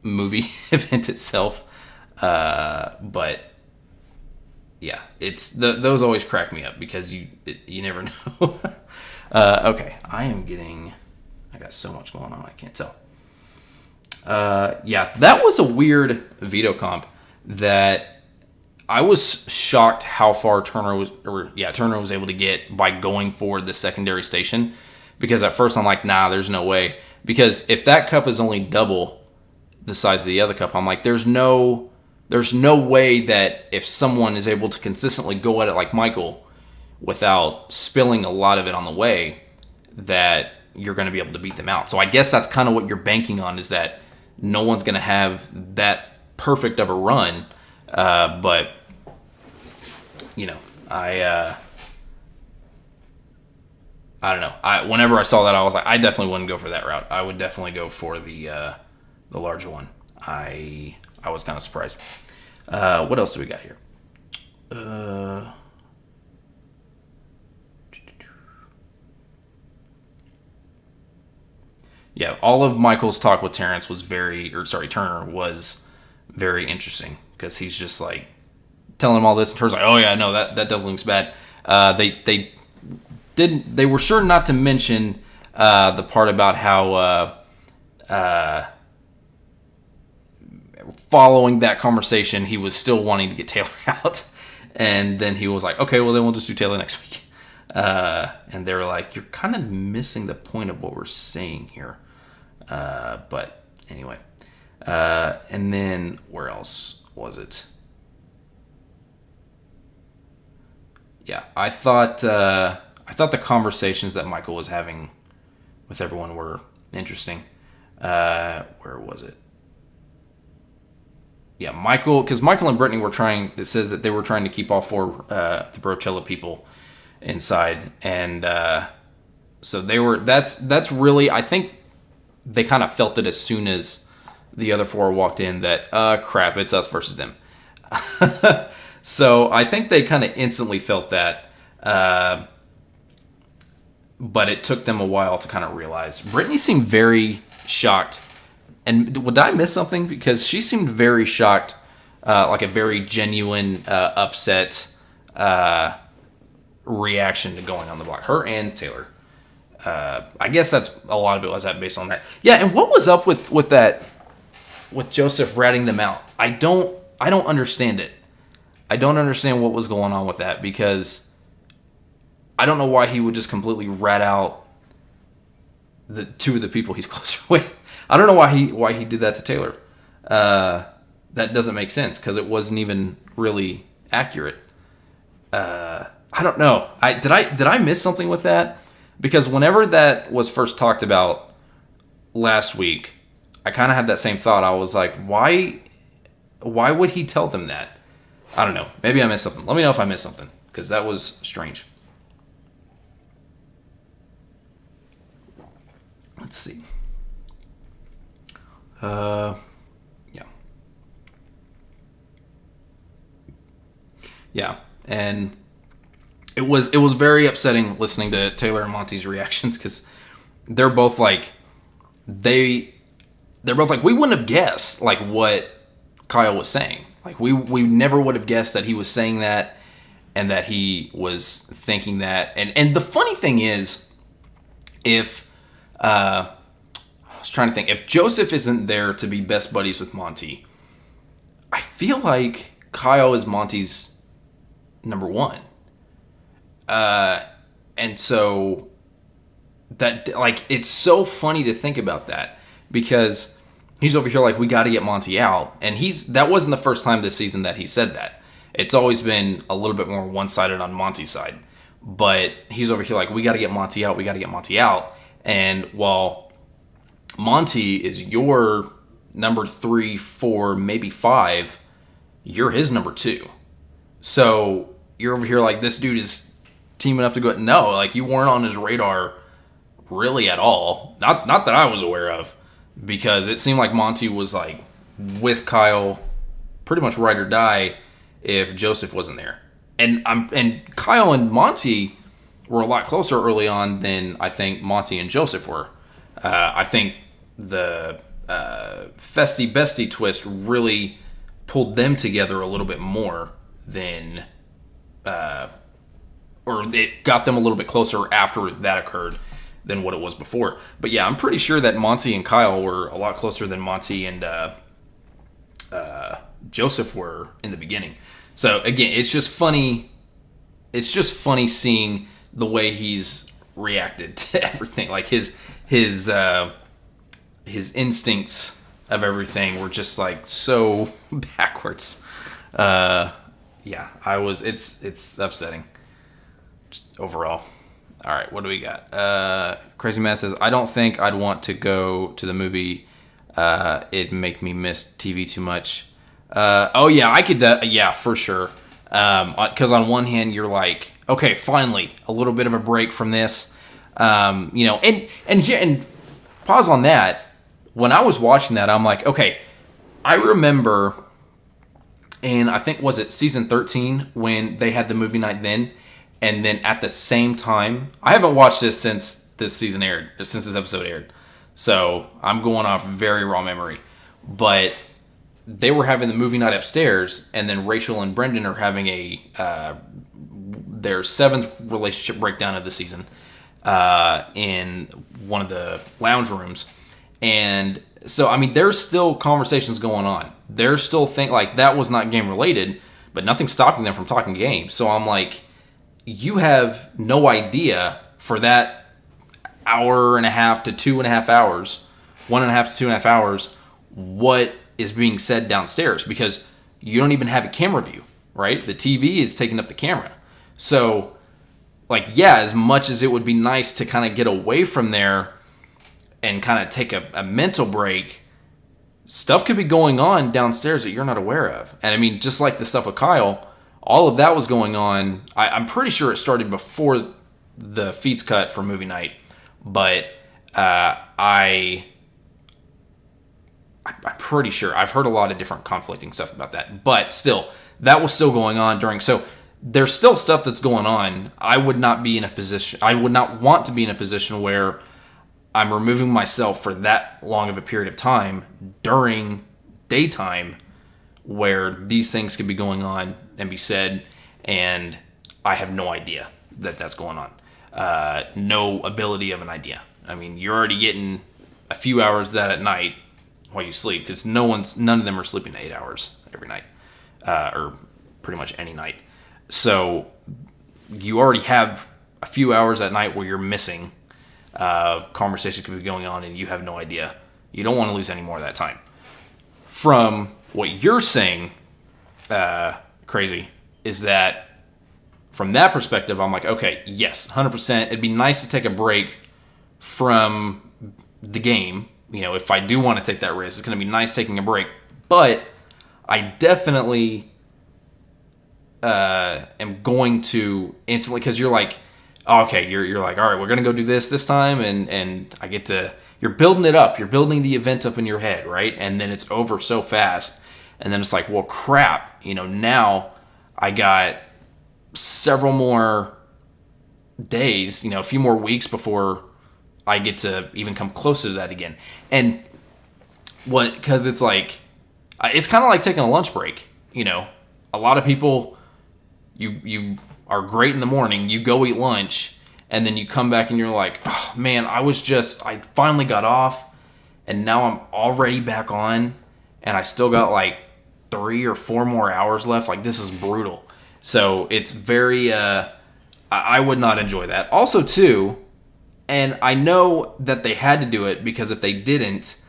movie event itself. But yeah, it's those always crack me up, because you never know. Okay, I got so much going on I can't tell. Yeah, that was a weird veto comp that I was shocked how far Turner was able to get by going for the secondary station, because at first I'm like, nah, there's no way, because if that cup is only double the size of the other cup, I'm like, there's no way that if someone is able to consistently go at it like Michael without spilling a lot of it on the way, that you're going to be able to beat them out. So I guess that's kind of what you're banking on, is that no one's going to have that perfect of a run. But I don't know. Whenever I saw that, I was like, I definitely wouldn't go for that route. I would definitely go for the larger one. I was kind of surprised. What else do we got here? Yeah, all of Michael's talk with Turner was very interesting, because he's just like telling him all this, and Turner's like, oh yeah, no, that definitely looks bad. They were sure not to mention the part about how following that conversation, he was still wanting to get Taylor out. And then he was like, okay, well, then we'll just do Taylor next week. And they were like, you're kind of missing the point of what we're saying here. But anyway. And then where else was it? Yeah, I thought the conversations that Michael was having with everyone were interesting. Where was it? Yeah, because Michael and Brittany were trying. It says that they were trying to keep all four the Brochella people inside, and so they were. That's really. I think they kind of felt it as soon as the other four walked in that crap, it's us versus them. So I think they kind of instantly felt that. but it took them a while to kind of realize. Brittany seemed very shocked. And did I miss something? Because she seemed very shocked, like a very genuine, upset reaction to going on the block. Her and Taylor. I guess that's a lot of it was that based on that. Yeah, and what was up with that, with Joseph ratting them out? I don't understand it. I don't understand what was going on with that, because I don't know why he would just completely rat out the two of the people he's closer with. I don't know why he did that to Taylor. That doesn't make sense, because it wasn't even really accurate. I don't know. Did I miss something with that? Because whenever that was first talked about last week, I kind of had that same thought. I was like, why would he tell them that? I don't know. Maybe I missed something. Let me know if I missed something, because that was strange. Let's see. Yeah. Yeah. And it was very upsetting listening to Taylor and Monty's reactions, because they're both like, we wouldn't have guessed like what Kyle was saying. Like we never would have guessed that he was saying that, and that he was thinking that. And the funny thing is, if I was trying to think, if Joseph isn't there to be best buddies with Monty, I feel like Kyle is Monty's number one. And so that, like, it's so funny to think about that, because he's over here like, we got to get Monty out. And that wasn't the first time this season that he said that. It's always been a little bit more one-sided on Monty's side. But he's over here like, we got to get Monty out. We got to get Monty out. And while Monty is your number 3, 4, maybe 5, you're his number 2. So you're over here like, this dude is teaming up to go. No, like, you weren't on his radar really at all. Not that I was aware of, because it seemed like Monty was like with Kyle pretty much ride or die if Joseph wasn't there. And Kyle and Monty were a lot closer early on than I think Monty and Joseph were. I think the Festy Bestie twist really pulled them together a little bit more than, or it got them a little bit closer after that occurred than what it was before. But yeah, I'm pretty sure that Monty and Kyle were a lot closer than Monty and Joseph were in the beginning. So again, it's just funny. It's just funny seeing the way he's reacted to everything. Like his instincts of everything were just like so backwards. Yeah, it's upsetting just overall. All right, what do we got? Crazy Matt says, I don't think I'd want to go to the movie. It'd make me miss TV too much. Oh yeah, I could. Yeah, for sure. Because on one hand, you're like, okay, finally, a little bit of a break from this. And pause on that. When I was watching that, I'm like, okay, I remember, and I think, was it season 13 when they had the movie night then? And then at the same time, I haven't watched this since this episode aired. So I'm going off very raw memory. But they were having the movie night upstairs, and then Rachel and Brendan are having their 7th relationship breakdown of the season in one of the lounge rooms. And so, I mean, there's still conversations going on. They're still like, that was not game related, but nothing's stopping them from talking game. So I'm like, you have no idea for that hour and a half to 2.5 hours, 1.5 to 2.5 hours, what is being said downstairs, because you don't even have a camera view, right? The TV is taking up the camera. So, like, yeah, as much as it would be nice to kind of get away from there and kind of take a mental break, stuff could be going on downstairs that you're not aware of. And I mean, just like the stuff with Kyle, all of that was going on. I'm pretty sure it started before the feeds cut for movie night, but I'm pretty sure I've heard a lot of different conflicting stuff about that. But still, that was still going on during. So there's still stuff that's going on. I would not want to be in a position where I'm removing myself for that long of a period of time during daytime where these things could be going on and be said, and I have no idea that that's going on. No ability of an idea. I mean, you're already getting a few hours of that at night while you sleep, because none of them are sleeping 8 hours every night, or pretty much any night. So you already have a few hours at night where you're missing. Conversation could be going on and you have no idea. You don't want to lose any more of that time. From what you're saying, crazy, is that from that perspective, I'm like, okay, yes, 100%. It'd be nice to take a break from the game. You know, if I do want to take that risk, it's going to be nice taking a break. But I definitely am going to instantly, because you're like, okay, you're like, all right, we're going to go do this time, and I get to, you're building it up. You're building the event up in your head, right? And then it's over so fast. And then it's like, well, crap, now I got several more days, a few more weeks before I get to even come closer to that again. And because it's like, it's kind of like taking a lunch break. A lot of people, you are great in the morning, you go eat lunch, and then you come back and you're like, oh man, I finally got off, and now I'm already back on, and I still got like 3 or 4 more hours left. Like, this is brutal. So it's very, I would not enjoy that. Also too, and I know that they had to do it because if they didn't,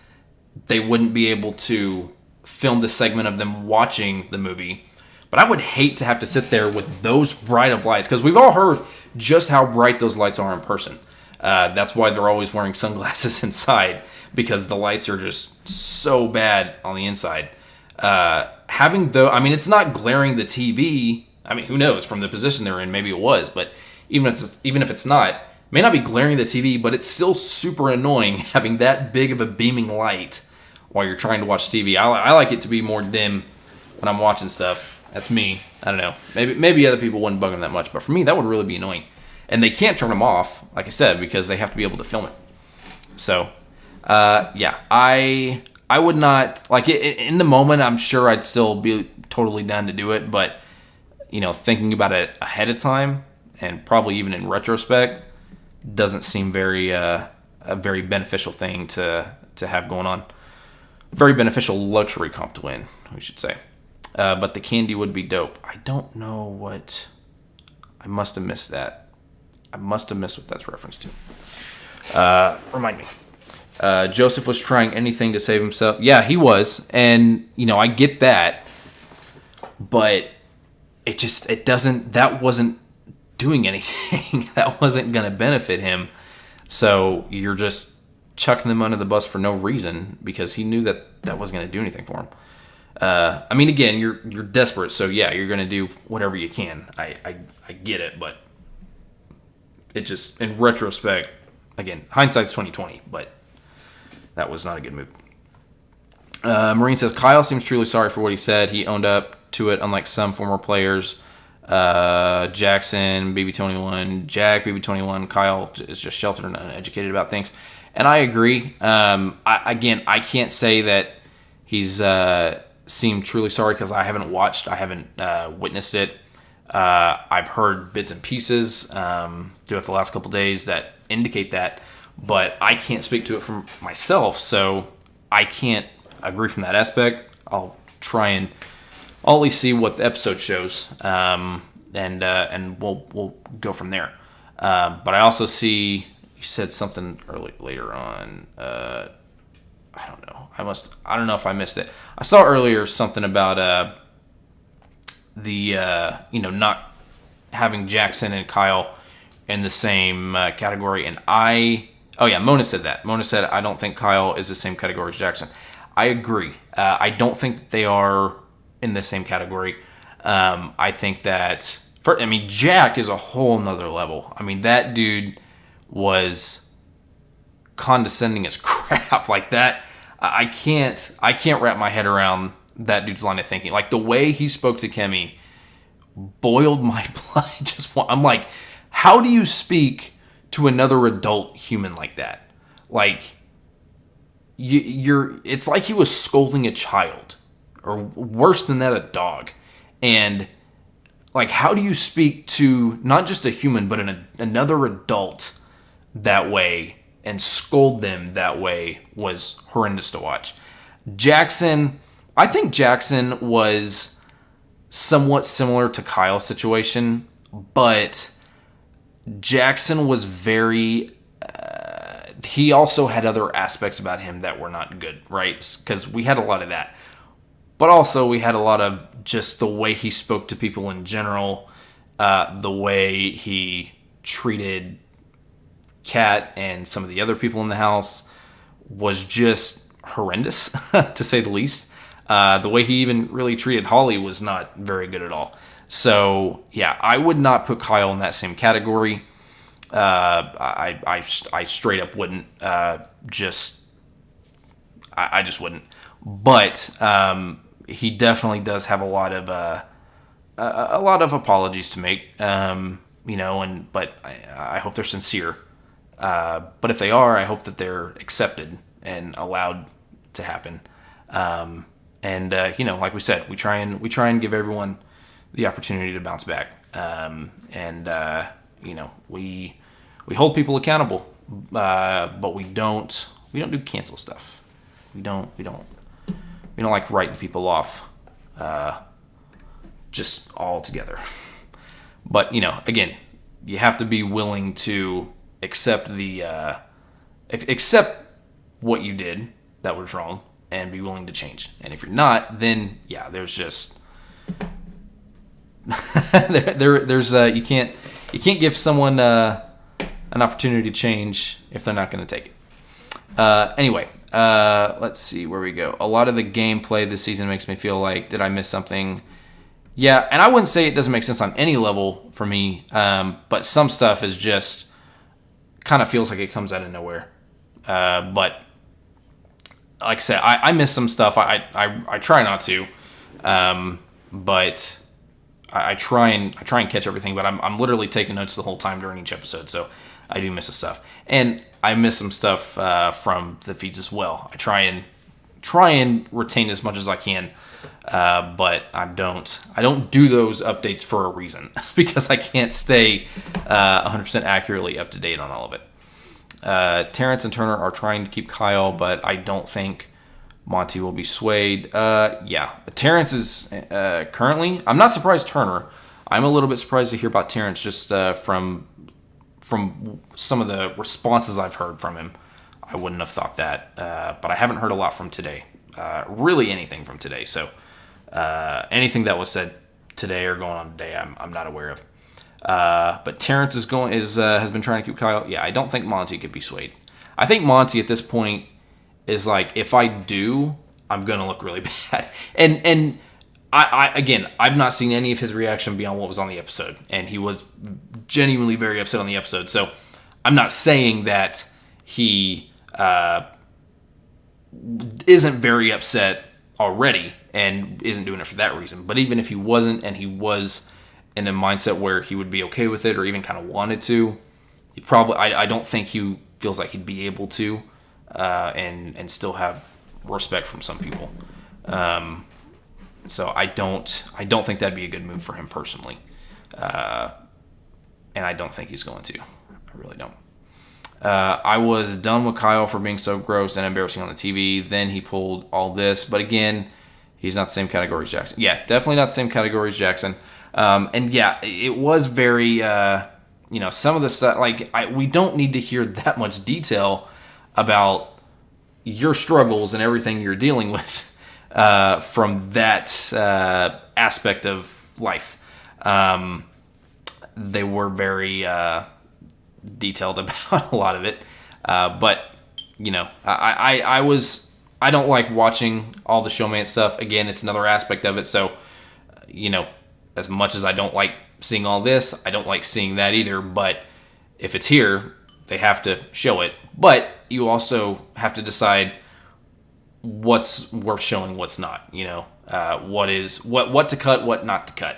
they wouldn't be able to film the segment of them watching the movie. But I would hate to have to sit there with those bright of lights, because we've all heard just how bright those lights are in person. That's why they're always wearing sunglasses inside, because the lights are just so bad on the inside. It's not glaring the TV. I mean, who knows? From the position they're in, maybe it was. But even if it's not, it may not be glaring the TV, but it's still super annoying having that big of a beaming light while you're trying to watch TV. I like it to be more dim when I'm watching stuff. That's me. I don't know. Maybe other people wouldn't bug them that much, but for me, that would really be annoying. And they can't turn them off, like I said, because they have to be able to film it. So, yeah, I would not, like, in the moment, I'm sure I'd still be totally down to do it, but, thinking about it ahead of time, and probably even in retrospect, doesn't seem a very beneficial thing to have going on. Very beneficial luxury comp to win, we should say. But the candy would be dope. I don't know what... I must have missed that. I must have missed what that's referenced to. Remind me. Joseph was trying anything to save himself. Yeah, he was. And, I get that. But that wasn't doing anything. That wasn't going to benefit him. So you're just chucking them under the bus for no reason, because he knew that wasn't going to do anything for him. Again, you're desperate, so yeah, you're gonna do whatever you can. I get it, but it just, in retrospect, again, hindsight's 20/20, but that was not a good move. Marine says Kyle seems truly sorry for what he said. He owned up to it, unlike some former players. Jackson, BB21, Jack, BB21, Kyle is just sheltered and uneducated about things, and I agree. I can't say that he's seemed truly sorry, because I haven't witnessed it. I've heard bits and pieces throughout the last couple days that indicate that, but I can't speak to it from myself, so I can't agree from that aspect. I'll at least see what the episode shows, and we'll go from there. But I also see you said something later on. I don't know. I don't know if I missed it. I saw earlier something about not having Jackson and Kyle in the same category, and Mona said that. Mona said, I don't think Kyle is the same category as Jackson. I agree. I don't think that they are in the same category. I think that Jack is a whole nother level. I mean, that dude was condescending as crap. Like that, I can't wrap my head around that dude's line of thinking. Like, the way he spoke to Kemi boiled my blood. I'm like, how do you speak to another adult human like that? Like, it's like he was scolding a child, or worse than that, a dog. And like, how do you speak to not just a human, but another adult that way and scold them that way was horrendous to watch. I think Jackson was somewhat similar to Kyle's situation, but Jackson was very... he also had other aspects about him that were not good, right? Because we had a lot of that. But also we had a lot of just the way he spoke to people in general, the way he treated Kat and some of the other people in the house was just horrendous, to say the least. The way he even really treated Holly was not very good at all. So, yeah, I would not put Kyle in that same category. I straight up wouldn't. I just wouldn't. But he definitely does have a lot of apologies to make. But I hope they're sincere. But if they are, I hope that they're accepted and allowed to happen. Like we said, we try and give everyone the opportunity to bounce back. We hold people accountable, but we don't do cancel stuff. We don't like writing people off, just all together. But again, you have to be willing to accept what you did that was wrong and be willing to change. And if you're not, then yeah, there's just there's you can't give someone an opportunity to change if they're not going to take it. Anyway, let's see where we go. A lot of the gameplay this season makes me feel like, did I miss something? Yeah, and I wouldn't say it doesn't make sense on any level for me, but some stuff is just kind of feels like it comes out of nowhere. But like I said, I miss some stuff. I try not to, but I try and catch everything. But I'm literally taking notes the whole time during each episode, so I do miss some stuff, and I miss some stuff from the feeds as well. I try and retain as much as I can, but I don't do those updates for a reason because I can't stay 100% accurately up to date on all of it. Terrence and Turner are trying to keep Kyle, but I don't think Monty will be swayed. Yeah, Terrence is currently... I'm not surprised Turner. I'm a little bit surprised to hear about Terrence just from some of the responses I've heard from him. I wouldn't have thought that, but I haven't heard a lot from today. Really anything from today. So anything that was said today or going on today, I'm not aware of. But Terrence has been trying to keep Kyle. Yeah, I don't think Monty could be swayed. I think Monty at this point is like, if I do, I'm gonna look really bad. And I've not seen any of his reaction beyond what was on the episode, and he was genuinely very upset on the episode. So I'm not saying that he isn't very upset already and isn't doing it for that reason. But even if he wasn't, and he was in a mindset where he would be okay with it or even kind of wanted to, he probably I don't think he feels like he'd be able to and still have respect from some people. So I don't think that'd be a good move for him personally. And I don't think he's going to. I really don't. I was done with Kyle for being so gross and embarrassing on the TV. Then he pulled all this. But again, he's not the same category as Jackson. Yeah, definitely not the same category as Jackson. And yeah, it was very, some of the stuff, we don't need to hear that much detail about your struggles and everything you're dealing with from that aspect of life. They were very detailed about a lot of it. But, I don't like watching all the showman stuff. Again, it's another aspect of it. So, as much as I don't like seeing all this, I don't like seeing that either. But if it's here, they have to show it. But you also have to decide what's worth showing, what's not. What to cut, what not to cut.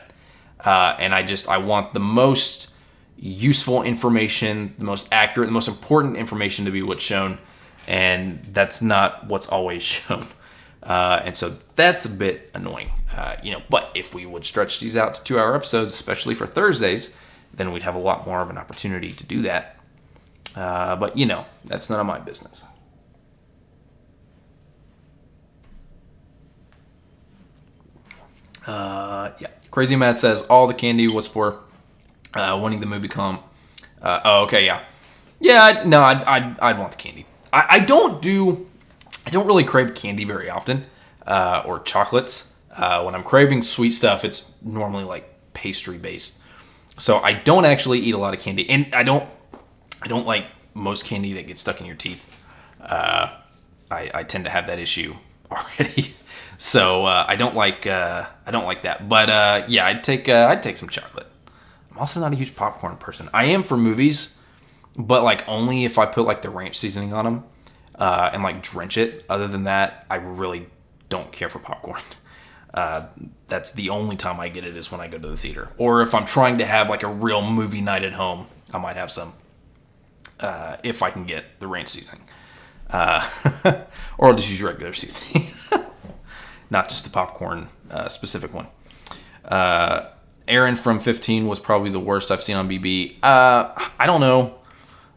And I want the most useful information, the most accurate, the most important information to be what's shown, and that's not what's always shown. And so that's a bit annoying, but if we would stretch these out to 2-hour episodes, especially for Thursdays, then we'd have a lot more of an opportunity to do that. But that's none of my business. Crazy Matt says all the candy was for winning the movie comp. Okay, yeah. I'd want the candy. I don't really crave candy very often, or chocolates. When I'm craving sweet stuff, it's normally like pastry based. So I don't actually eat a lot of candy, and I don't like most candy that gets stuck in your teeth. I tend to have that issue already, so I don't like that. But I'd take some chocolate. I'm also not a huge popcorn person. I am for movies, but like only if I put like the ranch seasoning on them and like drench it. Other than that, I really don't care for popcorn. That's the only time I get it is when I go to the theater, or if I'm trying to have like a real movie night at home, I might have some. If I can get the ranch seasoning, or I'll just use regular seasoning, not just the popcorn specific one. Aaron from 15 was probably the worst I've seen on BB. I don't know.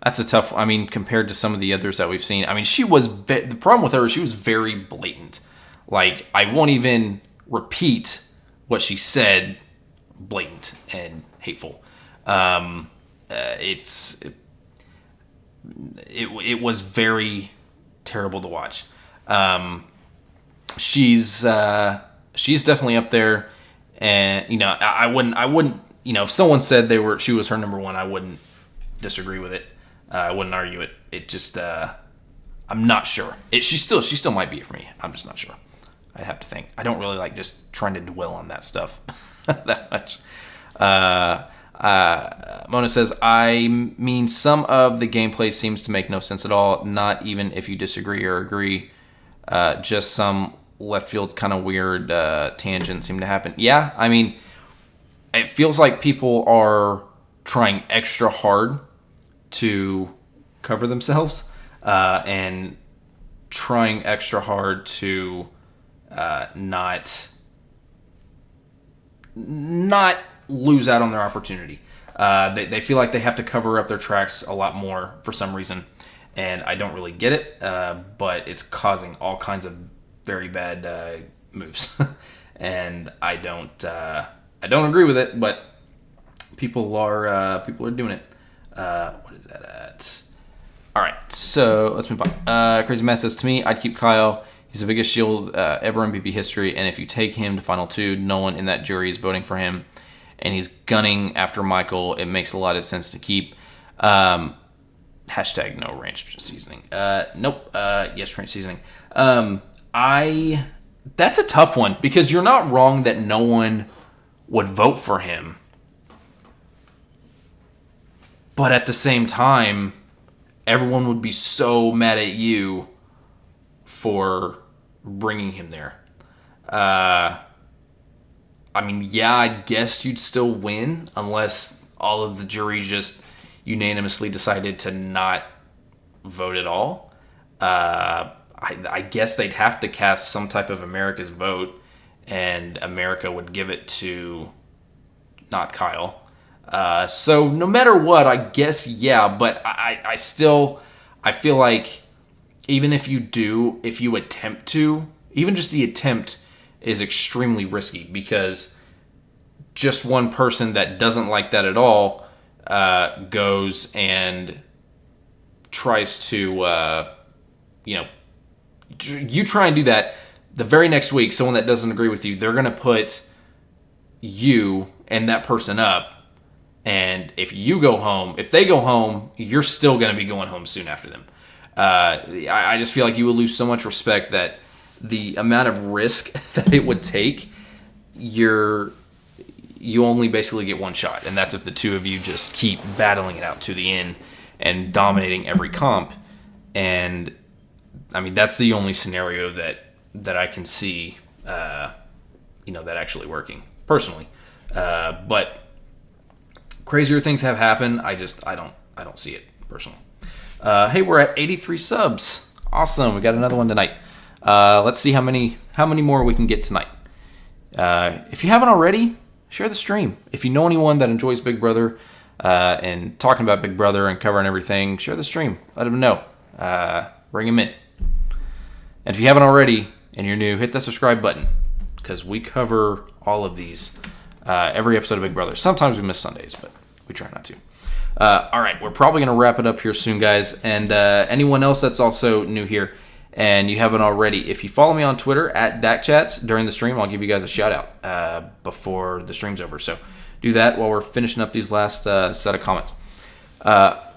That's a tough. I mean, compared to some of the others that we've seen. I mean, the problem with her is she was very blatant. Like, I won't even repeat what she said. Blatant and hateful. It was very terrible to watch. She's definitely up there, and I wouldn't if someone said she was her number one, I wouldn't disagree with it. I wouldn't argue it. It just I'm not sure. She still might be it for me. I'm just not sure. I'd have to think. I don't really like just trying to dwell on that stuff that much. Mona says, I mean, some of the gameplay seems to make no sense at all, not even if you disagree or agree. Just some left field kind of weird tangent seem to happen. Yeah, I mean, it feels like people are trying extra hard to cover themselves and trying extra hard to not lose out on their opportunity. They feel like they have to cover up their tracks a lot more for some reason, and I don't really get it, but it's causing all kinds of very bad moves, and I don't agree with it, but people are doing it. What is that at? All right, so let's move on. Crazy Matt says, to me, I'd keep Kyle. He's the biggest shield ever in BB history, and if you take him to Final 2, no one in that jury is voting for him, and he's gunning after Michael. It makes a lot of sense to keep. Hashtag no ranch seasoning. Nope. Yes, ranch seasoning. That's a tough one, because you're not wrong that no one would vote for him. But at the same time, everyone would be so mad at you for bringing him there. I mean, yeah, I guess you'd still win unless all of the jury just unanimously decided to not vote at all. I guess they'd have to cast some type of America's vote, and America would give it to not Kyle. So no matter what, I guess, yeah, but I feel like even if you attempt to, even just the attempt is extremely risky, because just one person that doesn't like that at all goes and tries to, you try and do that. The very next week, someone that doesn't agree with you, they're going to put you and that person up. And if they go home, you're still going to be going home soon after them. I just feel like you would lose so much respect that the amount of risk that it would take, you only basically get one shot. And that's if the two of you just keep battling it out to the end and dominating every comp. And I mean, that's the only scenario that I can see, that actually working personally. But crazier things have happened. I don't see it personally. Hey, we're at 83 subs. Awesome. We got another one tonight. Let's see how many more we can get tonight. If you haven't already, share the stream. If you know anyone that enjoys Big Brother and talking about Big Brother and covering everything, share the stream. Let them know. Bring them in. And if you haven't already and you're new, hit that subscribe button because we cover all of these every episode of Big Brother. Sometimes we miss Sundays, but we try not to. All right, we're probably going to wrap it up here soon, guys. And anyone else that's also new here and you haven't already, if you follow me on Twitter at DakChats during the stream, I'll give you guys a shout out before the stream's over. So do that while we're finishing up these last set of comments.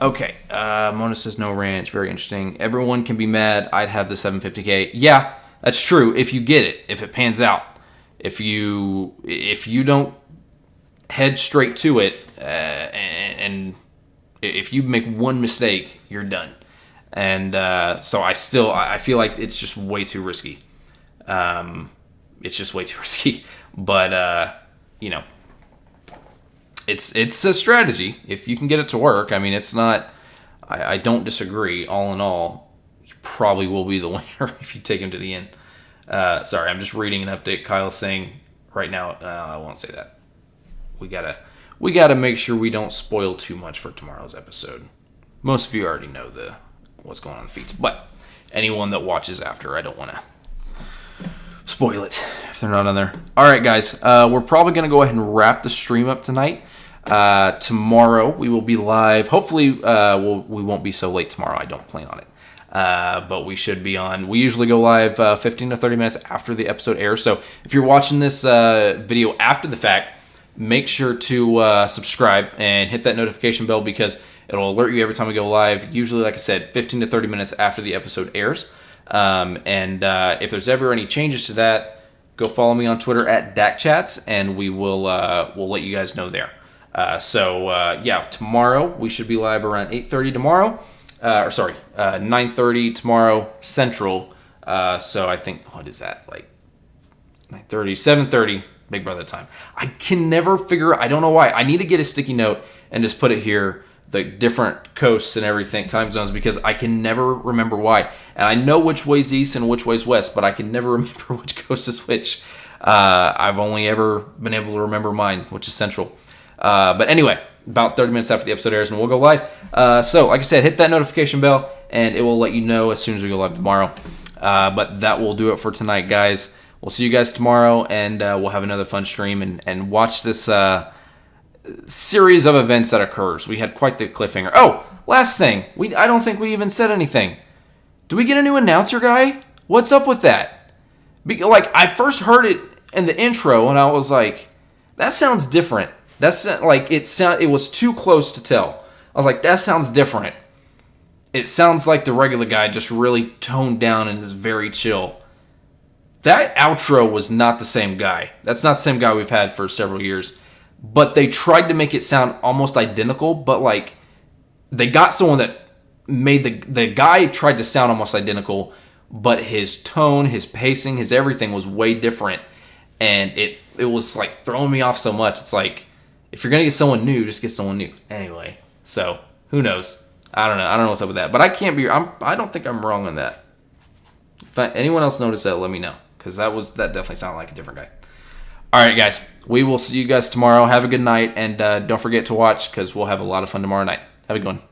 Okay, Mona says no ranch. Very interesting. Everyone can be mad. I'd have the 750K. Yeah, that's true. If you get it, if it pans out, if you don't head straight to it, and if you make one mistake, you're done. And so I feel like it's just way too risky. It's just way too risky. But it's a strategy if you can get it to work. I mean, it's not. I don't disagree. All in all, you probably will be the winner if you take him to the end. Sorry, I'm just reading an update. Kyle's saying right now. I won't say that. We gotta make sure we don't spoil too much for tomorrow's episode. Most of you already know what's going on in the feeds, but anyone that watches after, I don't want to spoil it if they're not on there. All right, guys, we're probably gonna go ahead and wrap the stream up tonight. Tomorrow we will be live. Hopefully, we won't be so late tomorrow. I don't plan on it. But we should be on. We usually go live 15 to 30 minutes after the episode airs. So if you're watching this video after the fact, make sure to subscribe and hit that notification bell because it'll alert you every time we go live. Usually, like I said, 15 to 30 minutes after the episode airs. And if there's ever any changes to that, go follow me on Twitter at DakChats, and we'll let you guys know there. Tomorrow we should be live around 8:30 tomorrow. 9:30 tomorrow Central. So I think, what is that, like 9:30, 7:30 Big Brother time. I can never figure, I don't know why. I need to get a sticky note and just put it here, the different coasts and everything, time zones, because I can never remember why. And I know which way's east and which way's west, but I can never remember which coast is which. I've only ever been able to remember mine, which is Central. But anyway, about 30 minutes after the episode airs, and we'll go live. So, like I said, hit that notification bell, and it will let you know as soon as we go live tomorrow. But that will do it for tonight, guys. We'll see you guys tomorrow, and we'll have another fun stream and watch this series of events that occurs. We had quite the cliffhanger. Oh, last thing. I don't think we even said anything. Do we get a new announcer guy? What's up with that? I first heard it in the intro, and I was like, that sounds different. That's like it was too close to tell. I was like, that sounds different. It sounds like the regular guy just really toned down and is very chill. That outro was not the same guy. That's not the same guy we've had for several years. But they tried to make it sound almost identical, but like they got someone that made the guy tried to sound almost identical, but his tone, his pacing, his everything was way different. And it was like throwing me off so much. It's like, if you're going to get someone new, just get someone new. Anyway, so who knows? I don't know what's up with that. But I don't think I'm wrong on that. If anyone else noticed that, let me know. Because that definitely sounded like a different guy. All right, guys. We will see you guys tomorrow. Have a good night. And don't forget to watch because we'll have a lot of fun tomorrow night. Have a good one.